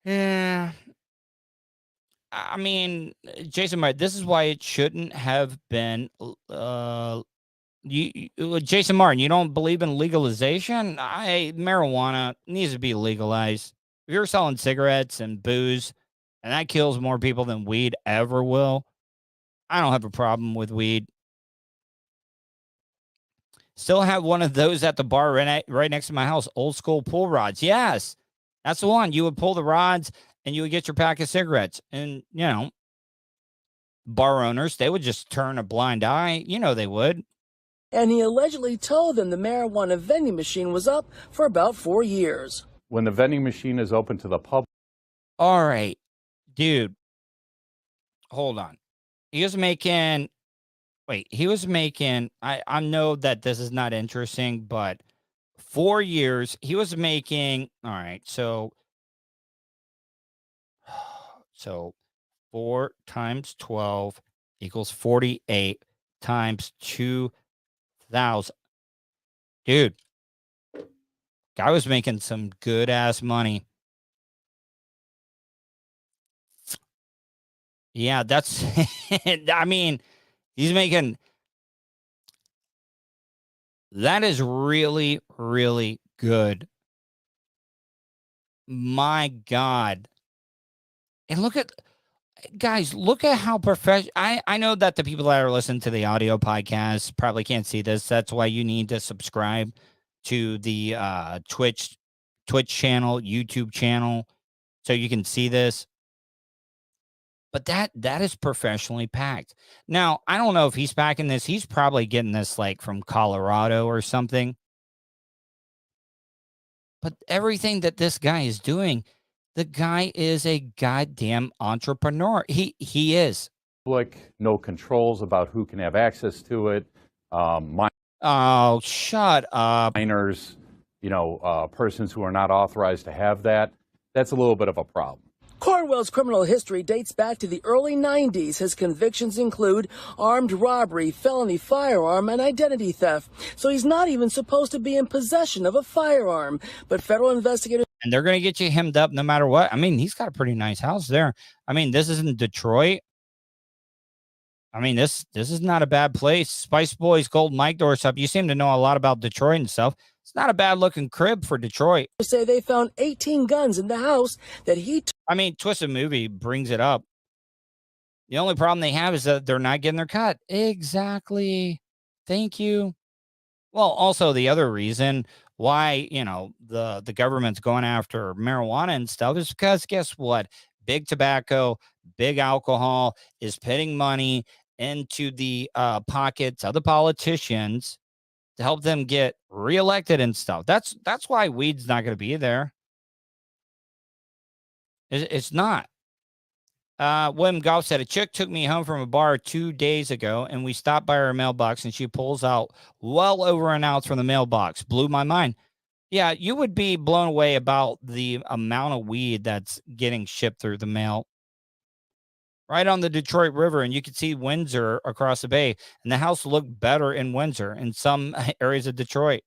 Yeah. I mean, Jason, this is why it shouldn't have been... Jason Martin, you don't believe in legalization? Marijuana needs to be legalized. If you're selling cigarettes and booze, and that kills more people than weed ever will, I don't have a problem with weed. Still have one of those at the bar right next to my house, old school pull rods. Yes, that's the one. You would pull the rods, and you would get your pack of cigarettes. And, bar owners, they would just turn a blind eye. They would. And he allegedly told them the marijuana vending machine was up for about 4 years. When the vending machine is open to the public. All right, dude. Hold on. He was making, I know that this is not interesting, but 4 years, he was making, all right, so 4 times 12 equals 48 times 2,000. Dude, guy was making some good ass money. Yeah, that's I mean, he's making, that is really, really good. My God. And look at how professional. I know that the people that are listening to the audio podcast probably can't see this. That's why you need to subscribe to the Twitch channel, YouTube channel, so you can see this. But that is professionally packed. Now, I don't know if he's packing this. He's probably getting this like from Colorado or something. But everything that this guy is doing, the guy is a goddamn entrepreneur. He is. No controls about who can have access to it. Oh, shut up. Minors, persons who are not authorized to have that. That's a little bit of a problem. Cornwell's criminal history dates back to the early 90s. His convictions include armed robbery, felony firearm, and identity theft. So he's not even supposed to be in possession of a firearm. But federal investigators... And they're going to get you hemmed up no matter what. I mean, he's got a pretty nice house there. I mean, this isn't Detroit. I mean, this is not a bad place. Spice Boys, Gold Mike Doorstop. You seem to know a lot about Detroit and stuff. It's not a bad looking crib for Detroit. Say they found 18 guns in the house that he... I mean, Twisted Movie brings it up. The only problem they have is that they're not getting their cut. Exactly. Thank you. Well, also the other reason why, the government's going after marijuana and stuff is because guess what? Big tobacco, big alcohol is putting money into the pockets of the politicians to help them get reelected and stuff. That's why weed's not going to be there. It's not. William Goff said, a chick took me home from a bar 2 days ago, and we stopped by her mailbox, and she pulls out well over an ounce from the mailbox. Blew my mind. Yeah, you would be blown away about the amount of weed that's getting shipped through the mail. Right on the Detroit River, and you could see Windsor across the bay, and the house looked better in Windsor in some areas of Detroit.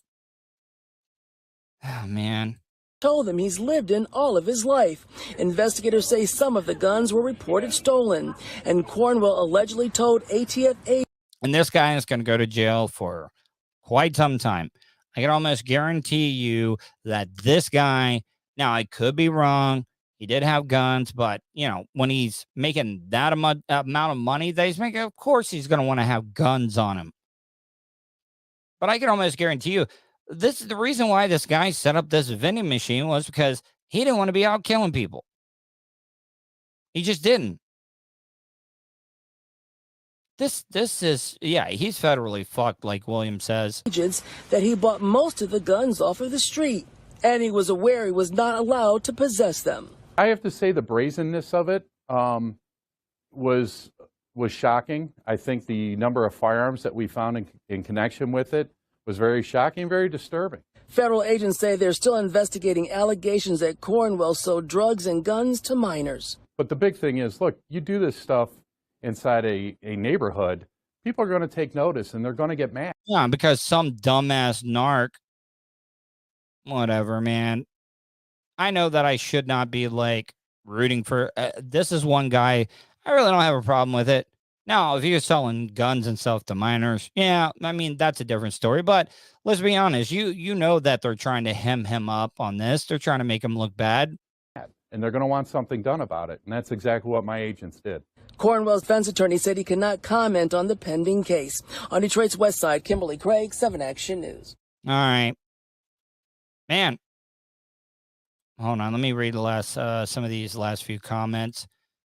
Oh, man. Told them he's lived in all of his life. Investigators say some of the guns were reported stolen, and Cornwell allegedly told ATF. And this guy is going to go to jail for quite some time. I can almost guarantee you that this guy, now I could be wrong, he did have guns, but, you know, when he's making that amount of money that he's making, of course he's going to want to have guns on him. But I can almost guarantee you, this is the reason why this guy set up this vending machine was because he didn't want to be out killing people. He just didn't. This is, yeah, he's federally fucked, like William says. That he bought most of the guns off of the street, and he was aware he was not allowed to possess them. I have to say the brazenness of it was shocking. I think the number of firearms that we found in connection with it was very shocking, very disturbing. Federal agents say they're still investigating allegations that Cornwell sold drugs and guns to minors. But the big thing is, look, you do this stuff inside a neighborhood, people are going to take notice and they're going to get mad. Yeah, because some dumbass narc, whatever, man. I know that I should not be like rooting for, this is one guy, I really don't have a problem with it. Now, if you're selling guns and stuff to minors, yeah, I mean, that's a different story. But let's be honest, you know that they're trying to hem him up on this. They're trying to make him look bad. And they're going to want something done about it. And that's exactly what my agents did. Cornwell's defense attorney said he cannot comment on the pending case. On Detroit's west side, Kimberly Craig, 7 Action News. All right. Man. Hold on. Let me read the last some of these last few comments.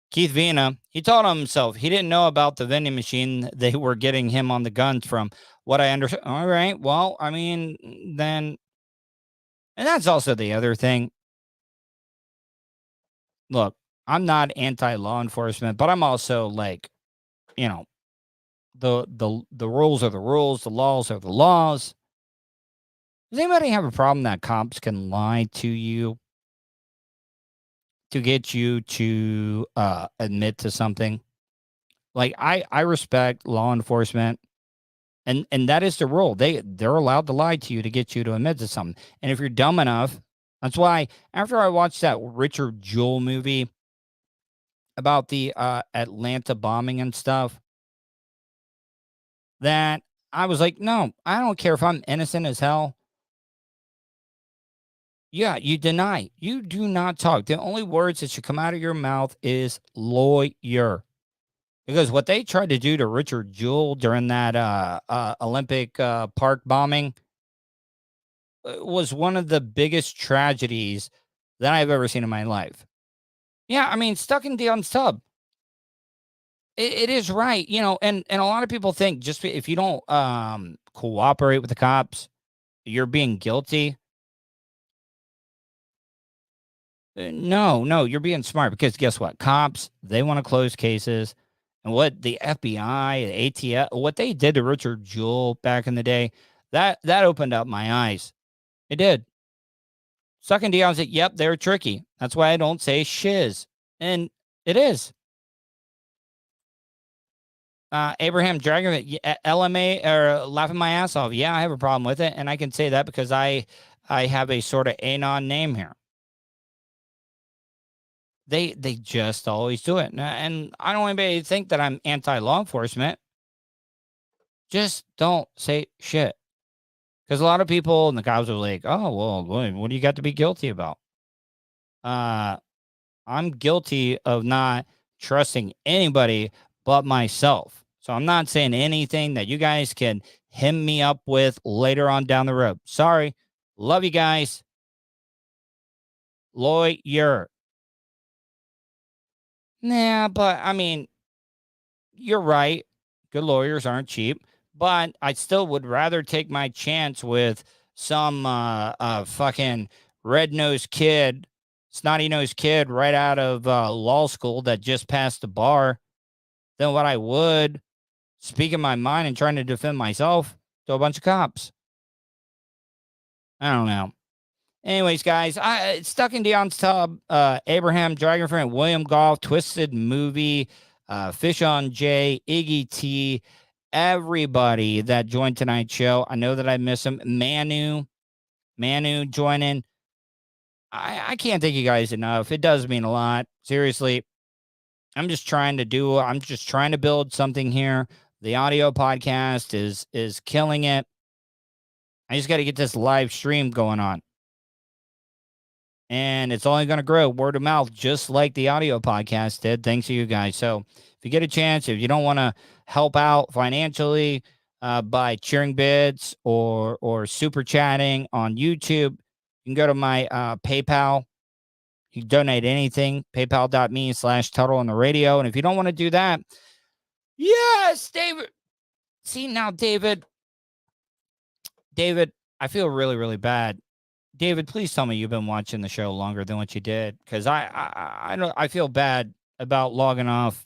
Keith Vina, he told himself he didn't know about the vending machine they were getting him on the guns from. What I understand. All right. Well, I mean, then. And that's also the other thing. Look, I'm not anti-law enforcement, but I'm also like, you know, the rules are the rules, the laws are the laws. Does anybody have a problem that cops can lie to you to get you to admit to something? Like, I respect law enforcement, and that is the rule. They're allowed to lie to you to get you to admit to something. And if you're dumb enough, that's why after I watched that Richard Jewell movie about the Atlanta bombing and stuff, that I was like, no, I don't care if I'm innocent as hell. Yeah, you deny. You do not talk. The only words that should come out of your mouth is lawyer. Because what they tried to do to Richard Jewell during that Olympic Park bombing was one of the biggest tragedies that I've ever seen in my life. Yeah, I mean, stuck in Dion's tub. It is right, you know, and a lot of people think just if you don't cooperate with the cops, you're being guilty. No, you're being smart because guess what? Cops, they want to close cases. And what the FBI, the ATF, what they did to Richard Jewell back in the day, that opened up my eyes. It did. Sucking Dion said, yep, they're tricky. That's why I don't say shiz. And it is. Abraham Dragon, LMA, or laughing my ass off. Yeah, I have a problem with it. And I can say that because I have a sort of anon name here. They just always do it. And I don't want anybody to think that I'm anti-law enforcement. Just don't say shit. Because a lot of people and the cops are like, oh, well, what do you got to be guilty about? I'm guilty of not trusting anybody but myself. So I'm not saying anything that you guys can hem me up with later on down the road. Sorry. Love you guys. Lawyer. Nah, but I mean, you're right. Good lawyers aren't cheap. But I still would rather take my chance with some fucking red-nosed kid snotty-nosed kid right out of law school that just passed the bar than what I would speaking my mind and trying to defend myself to a bunch of cops. I don't know. Anyways, guys, Stuck in Dion's Tub, Abraham, Dragon Friend, William Golf, Twisted Movie, Fish on J, Iggy T, everybody that joined tonight's show. I know that I miss them. Manu joining. I can't thank you guys enough. It does mean a lot. Seriously. I'm just trying to build something here. The audio podcast is killing it. I just got to get this live stream going on. And it's only going to grow word of mouth, just like the audio podcast did. Thanks to you guys. So if you get a chance, if you don't want to help out financially by cheering bids or super chatting on YouTube, you can go to my PayPal. You can donate anything, paypal.me/Tuddle on the radio. And if you don't want to do that, yes, David. See, now, David, I feel really, really bad. David, please tell me you've been watching the show longer than what you did, because I feel bad about logging off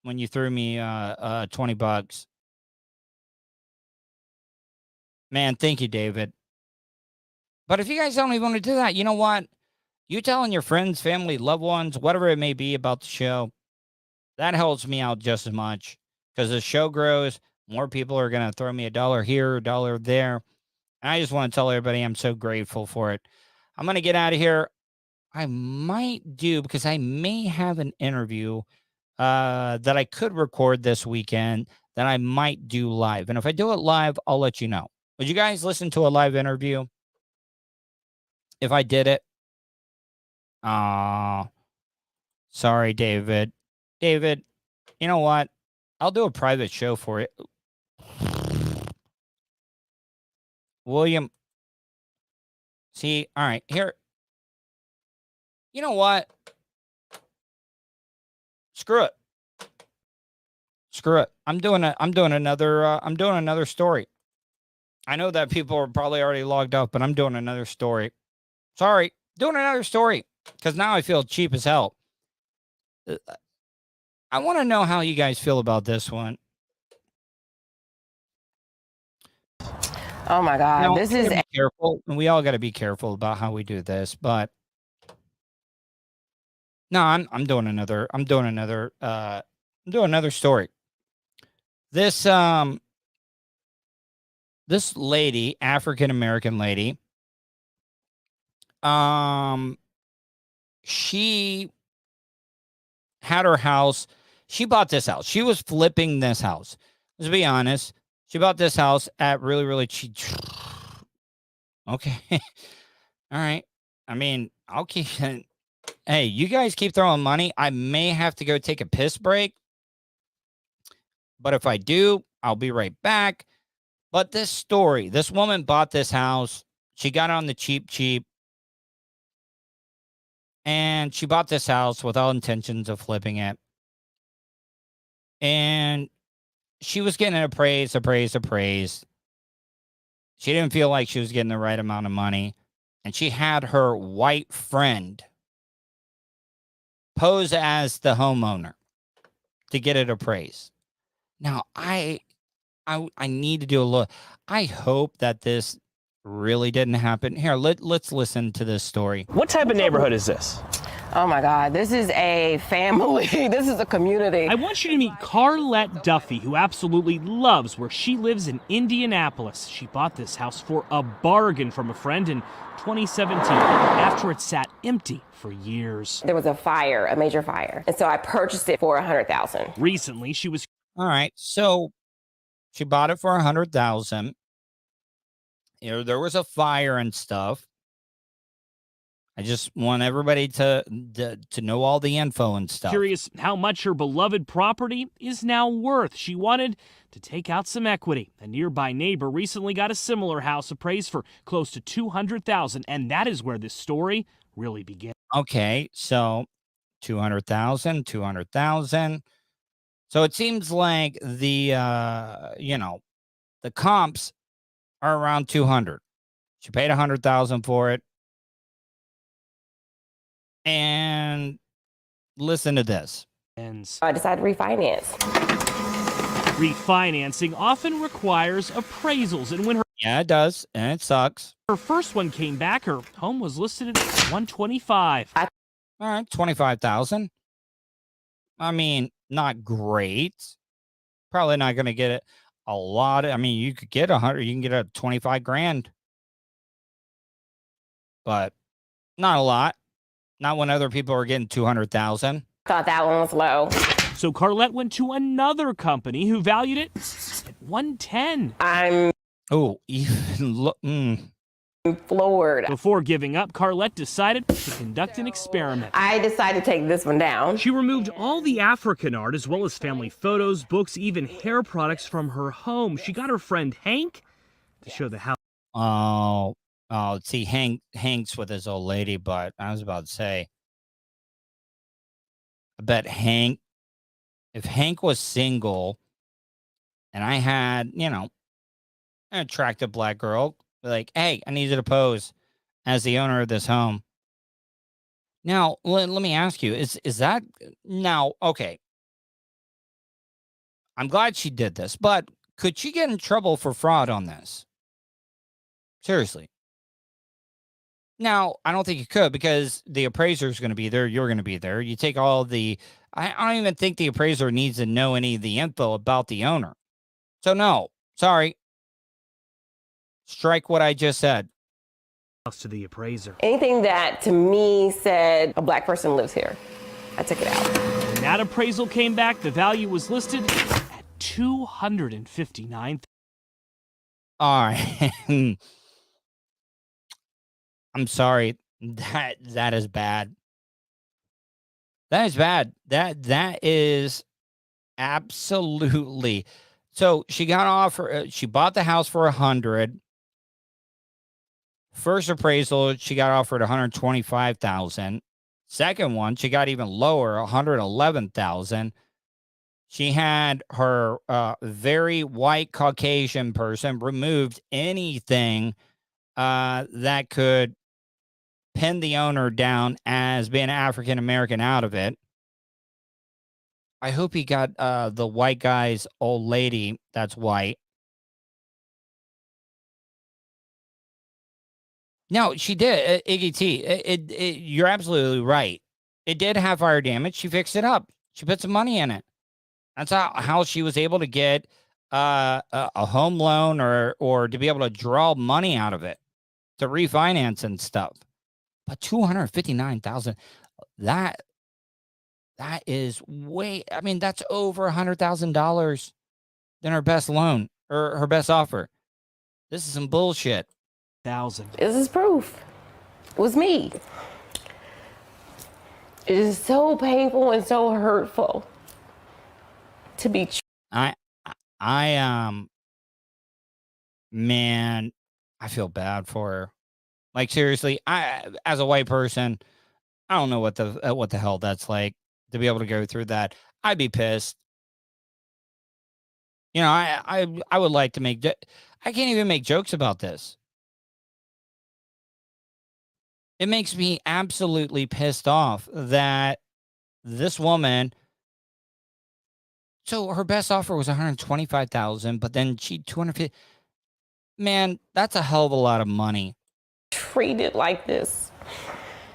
when you threw me $20. Man, thank you, David. But if you guys don't even want to do that, you know what? You telling your friends, family, loved ones, whatever it may be about the show, that helps me out just as much, because the show grows, more people are going to throw me $1 here, $1 there. And I just want to tell everybody I'm so grateful for it. I'm going to get out of here. I might do, because I may have an interview that I could record this weekend that I might do live. And if I do it live, I'll let you know. Would you guys listen to a live interview if I did it? Sorry, David. David, you know what? I'll do a private show for it. William. See, all right, here. You know what? Screw it. I'm doing another story. I know that people are probably already logged up, but I'm doing another story. Sorry, doing another story, because now I feel cheap as hell. I want to know how you guys feel about this one. Oh my God, Now, this is careful, and we all got to be careful about how we do this. But no, I'm doing another story. This lady, African American lady, she had her house. She bought this house. She was flipping this house. Let's be honest. She bought this house at really, really cheap. Okay. All right. I mean, I'll keep. Hey, you guys keep throwing money. I may have to go take a piss break. But if I do, I'll be right back. But this story, this woman bought this house. She got it on the cheap. And she bought this house with all intentions of flipping it. And she was getting appraised. She didn't feel like she was getting the right amount of money. And she had her white friend pose as the homeowner to get it appraised. Now, I need to do a look. I hope that this really didn't happen. Here, let's listen to this story. What type of neighborhood is this? Oh my God, this is a family. This is a community. I want you to meet Carlette Duffy, who absolutely loves where she lives in Indianapolis. She bought this house for a bargain from a friend in 2017 after it sat empty for years. There was a major fire, and so I purchased it for $100,000. Recently, she was... All right, so she bought it for $100,000. You know, there was a fire and stuff. I just want everybody to know all the info and stuff. Curious how much her beloved property is now worth. She wanted to take out some equity. A nearby neighbor recently got a similar house appraised for close to $200,000, and that is where this story really began. Okay, so $200,000. So it seems like the comps are around 200. She paid $100,000 for it. And listen to this. And I decided to refinance. Refinancing often requires appraisals, and when Yeah, it does, and it sucks. her first one came back, her home was listed at $125,000. All right, $25,000. I mean, not great. Probably not going to get it a lot. I mean, you could get 100. You can get a 25 grand, but not a lot. Not when other people are getting 200,000. Thought that one was low. So Carlette went to another company who valued it at $110,000. I'm even floored. Before giving up, Carlette decided to conduct an experiment. I decided to take this one down. She removed all the African art as well as family photos, books, even hair products from her home. She got her friend Hank to show the house. See, Hank's with his old lady, but I was about to say, I bet if Hank was single and I had, an attractive black girl, like, hey, I need you to pose as the owner of this home. Now, let me ask you, is that now, okay. I'm glad she did this, but could she get in trouble for fraud on this? Seriously. Now, I don't think you could because the appraiser is going to be there. You're going to be there. You take all the, I don't even think the appraiser needs to know any of the info about the owner. So no, sorry. Strike what I just said. To the appraiser. Anything that to me said a black person lives here, I took it out. When that appraisal came back, the value was listed at $259,000. All right. I'm sorry. That is bad. That is bad. That is absolutely. So she got offer. She bought the house for $100,000. First appraisal, she got offered $125,000. Second one, she got even lower, $111,000. She had her very white Caucasian person removed anything that could pin the owner down as being African American out of it. I hope he got the white guy's old lady that's white. No, she did. Iggy T. You're absolutely right. It did have fire damage. She fixed it up. She put some money in it. That's how she was able to get a home loan or to be able to draw money out of it to refinance and stuff. But $259,000, that is way. I mean, that's over $100,000 than her best loan or her best offer. This is some bullshit. This is proof. It was me. It is so painful and so hurtful to be. Man, I feel bad for her. Like seriously, as a white person, I don't know what the hell that's like to be able to go through that. I'd be pissed. I would like to make. I can't even make jokes about this. It makes me absolutely pissed off that this woman. So her best offer was $125,000, but then she $250,000. Man, that's a hell of a lot of money. Treated like this.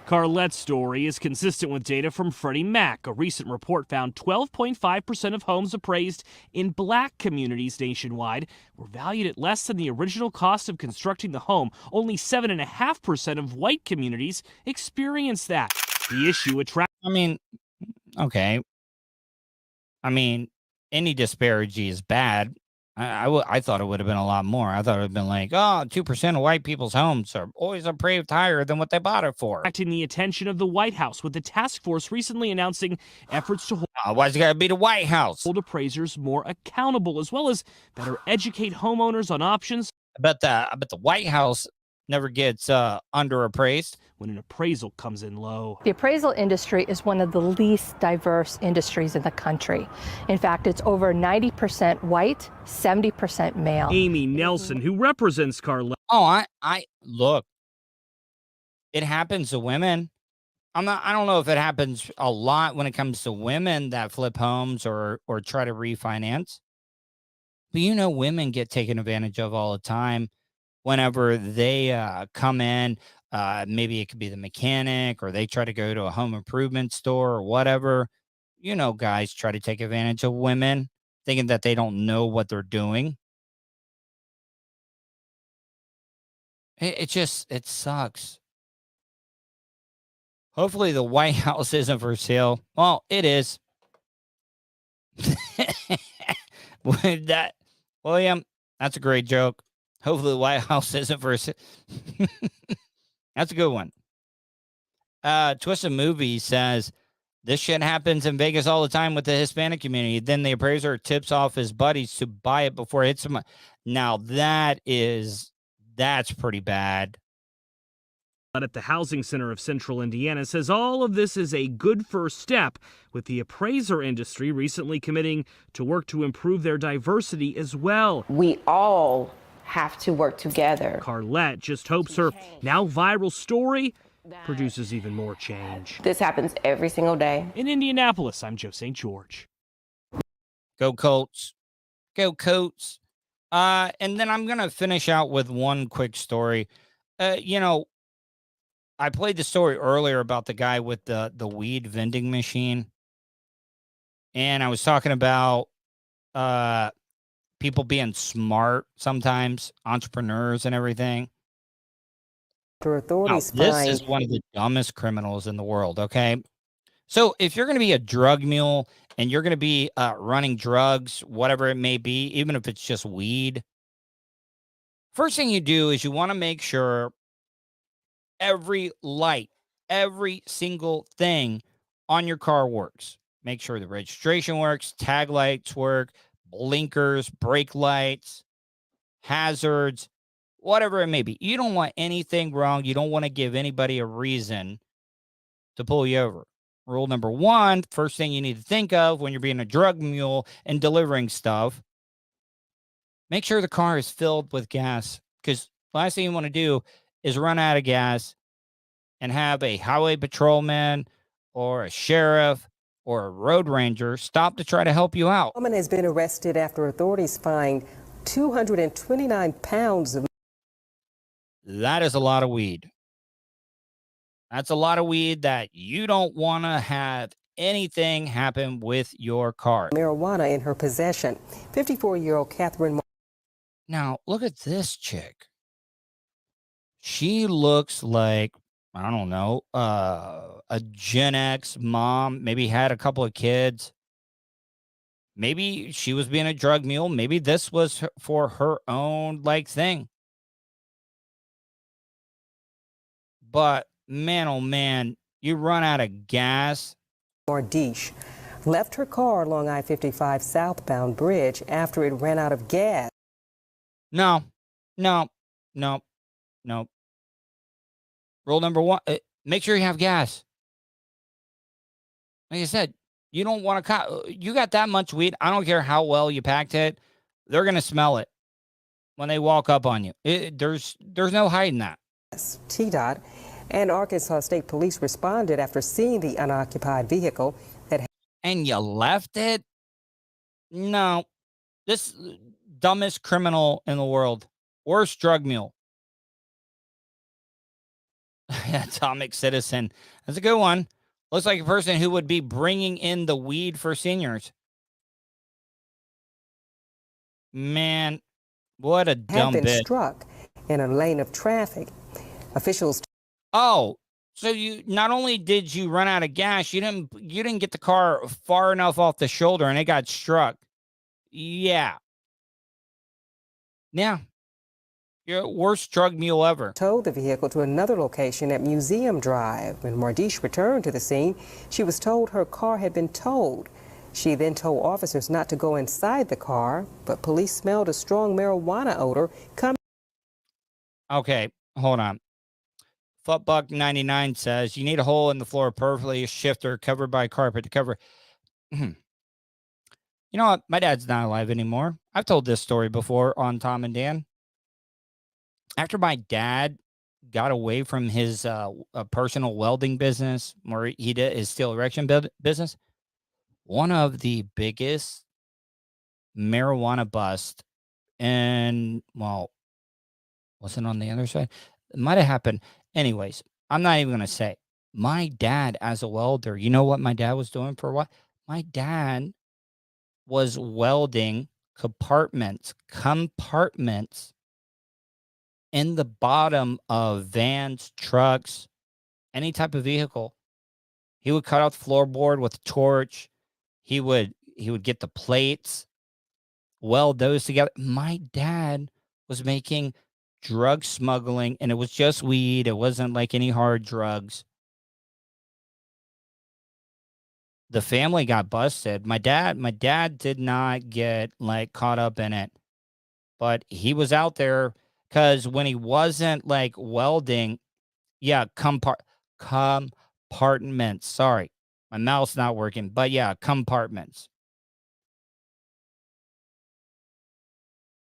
Carlette's story is consistent with data from Freddie Mac. A recent report found 12.5% of homes appraised in black communities nationwide were valued at less than the original cost of constructing the home. Only 7.5% of white communities experienced that. The issue attracts. Okay. Any disparity is bad. I thought it would have been a lot more. I thought it would have been like, 2% of white people's homes are always appraised higher than what they bought it for. Attracting the attention of the White House, with the task force recently announcing efforts to hold. Why's it got to be the White House? Hold appraisers more accountable, as well as better educate homeowners on options. I bet the White House never gets underappraised when an appraisal comes in low. The appraisal industry is one of the least diverse industries in the country. In fact, it's over 90% white, 70% male. Amy Nelson, who represents Carlette. I look. It happens to women. I don't know if it happens a lot when it comes to women that flip homes or try to refinance. But women get taken advantage of all the time whenever they come in. Maybe it could be the mechanic, or they try to go to a home improvement store or whatever. Guys try to take advantage of women, thinking that they don't know what they're doing. It sucks. Hopefully the White House isn't for sale. Well, it is. With that, William, that's a great joke. Hopefully the White House isn't for sale. That's a good one. Twisted Movie says, this shit happens in Vegas all the time with the Hispanic community. Then the appraiser tips off his buddies to buy it before it hits him. Now that's pretty bad. But at the Housing Center of Central Indiana says all of this is a good first step, with the appraiser industry recently committing to work to improve their diversity as well. We all have to work together. Carlette just hopes her now viral story produces even more change. This happens every single day. In Indianapolis, I'm Joe St. George. Go Colts. Go Colts. And then I'm going to finish out with one quick story. I played the story earlier about the guy with the weed vending machine. And I was talking about people being smart sometimes, entrepreneurs and everything. Authorities this is one of the dumbest criminals in the world, okay? So if you're going to be a drug mule and you're going to be running drugs, whatever it may be, even if it's just weed, first thing you do is you want to make sure every light, every single thing on your car works. Make sure the registration works, tag lights work, blinkers, brake lights, hazards, whatever it may be. You don't want anything wrong. You don't want to give anybody a reason to pull you over. Rule number one, first thing you need to think of when you're being a drug mule and delivering stuff, make sure the car is filled with gas, because the last thing you want to do is run out of gas and have a highway patrolman or a sheriff or a road ranger stop to try to help you out. A woman has been arrested after authorities find 229 pounds of. That is a lot of weed. That's a lot of weed that you don't want to have anything happen with your car. Marijuana in her possession. 54-year-old Catherine. Now, look at this chick. She looks like, I don't know, a Gen X mom, maybe had a couple of kids. Maybe she was being a drug mule. Maybe this was for her own thing. But man, oh man, you run out of gas. Mordish left her car along I-55 southbound bridge after it ran out of gas. No. Rule number one, make sure you have gas. Like I said, you don't want to, you got that much weed. I don't care how well you packed it. They're going to smell it when they walk up on you. There's no hiding that. TDOT and Arkansas State Police responded after seeing the unoccupied vehicle that. And you left it? No. This dumbest criminal in the world. Worst drug mule. Atomic Citizen. That's a good one. Looks like a person who would be bringing in the weed for seniors. Man, what a dumb had been bitch. Struck in a lane of traffic. Officials. Oh, so you not only did you run out of gas, you didn't get the car far enough off the shoulder and it got struck. Yeah. You're worst drug mule ever. Towed the vehicle to another location at Museum Drive. When Mordish returned to the scene, she was told her car had been towed. She then told officers not to go inside the car, but police smelled a strong marijuana odor coming. Okay, hold on. Footbuck99 says, you need a hole in the floor, perfectly shifter covered by carpet to cover. You know what? My dad's not alive anymore. I've told this story before on Tom and Dan. After my dad got away from his personal welding business, or he did his steel erection business. One of the biggest marijuana busts, and well, wasn't on the other side. It might have happened. Anyways, I'm not even gonna say. My dad, as a welder, you know what my dad was doing for what? My dad was welding compartments in the bottom of vans, trucks, any type of vehicle. He would cut out the floorboard with a torch. He would get the plates, weld those together. My dad was making drug smuggling, and it was just weed. It wasn't like any hard drugs. The family got busted. My dad did not get like caught up in it, but he was out there because when he wasn't like welding, yeah, compartments. Sorry, my mouth's not working, but yeah, compartments.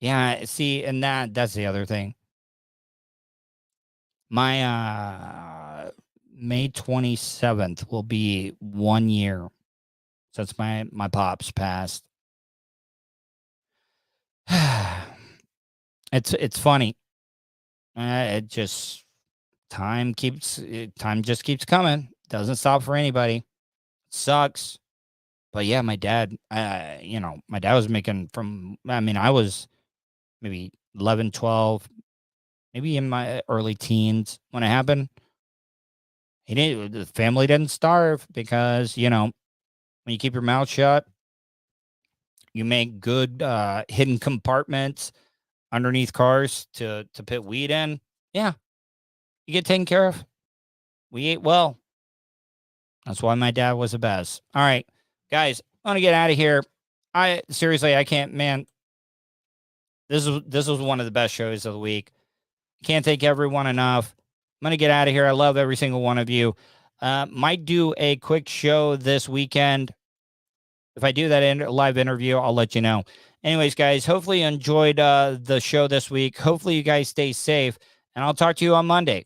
Yeah, see, and that's the other thing. My May 27th will be 1 year since my pops passed. It's funny. It just time just keeps coming. Doesn't stop for anybody. It sucks. But yeah, my dad, my dad was making I was maybe 11, 12, maybe in my early teens when it happened. The family didn't starve because, when you keep your mouth shut, you make good hidden compartments underneath cars to put weed in. Yeah, you get taken care of. We ate well. That's why my dad was the best. All right, guys, I want to get out of here. I can't, man. This was one of the best shows of the week. Can't thank everyone enough. I'm going to get out of here. I love every single one of you. Might do a quick show this weekend. If I do that live interview, I'll let you know. Anyways, guys, hopefully you enjoyed the show this week. Hopefully you guys stay safe, and I'll talk to you on Monday.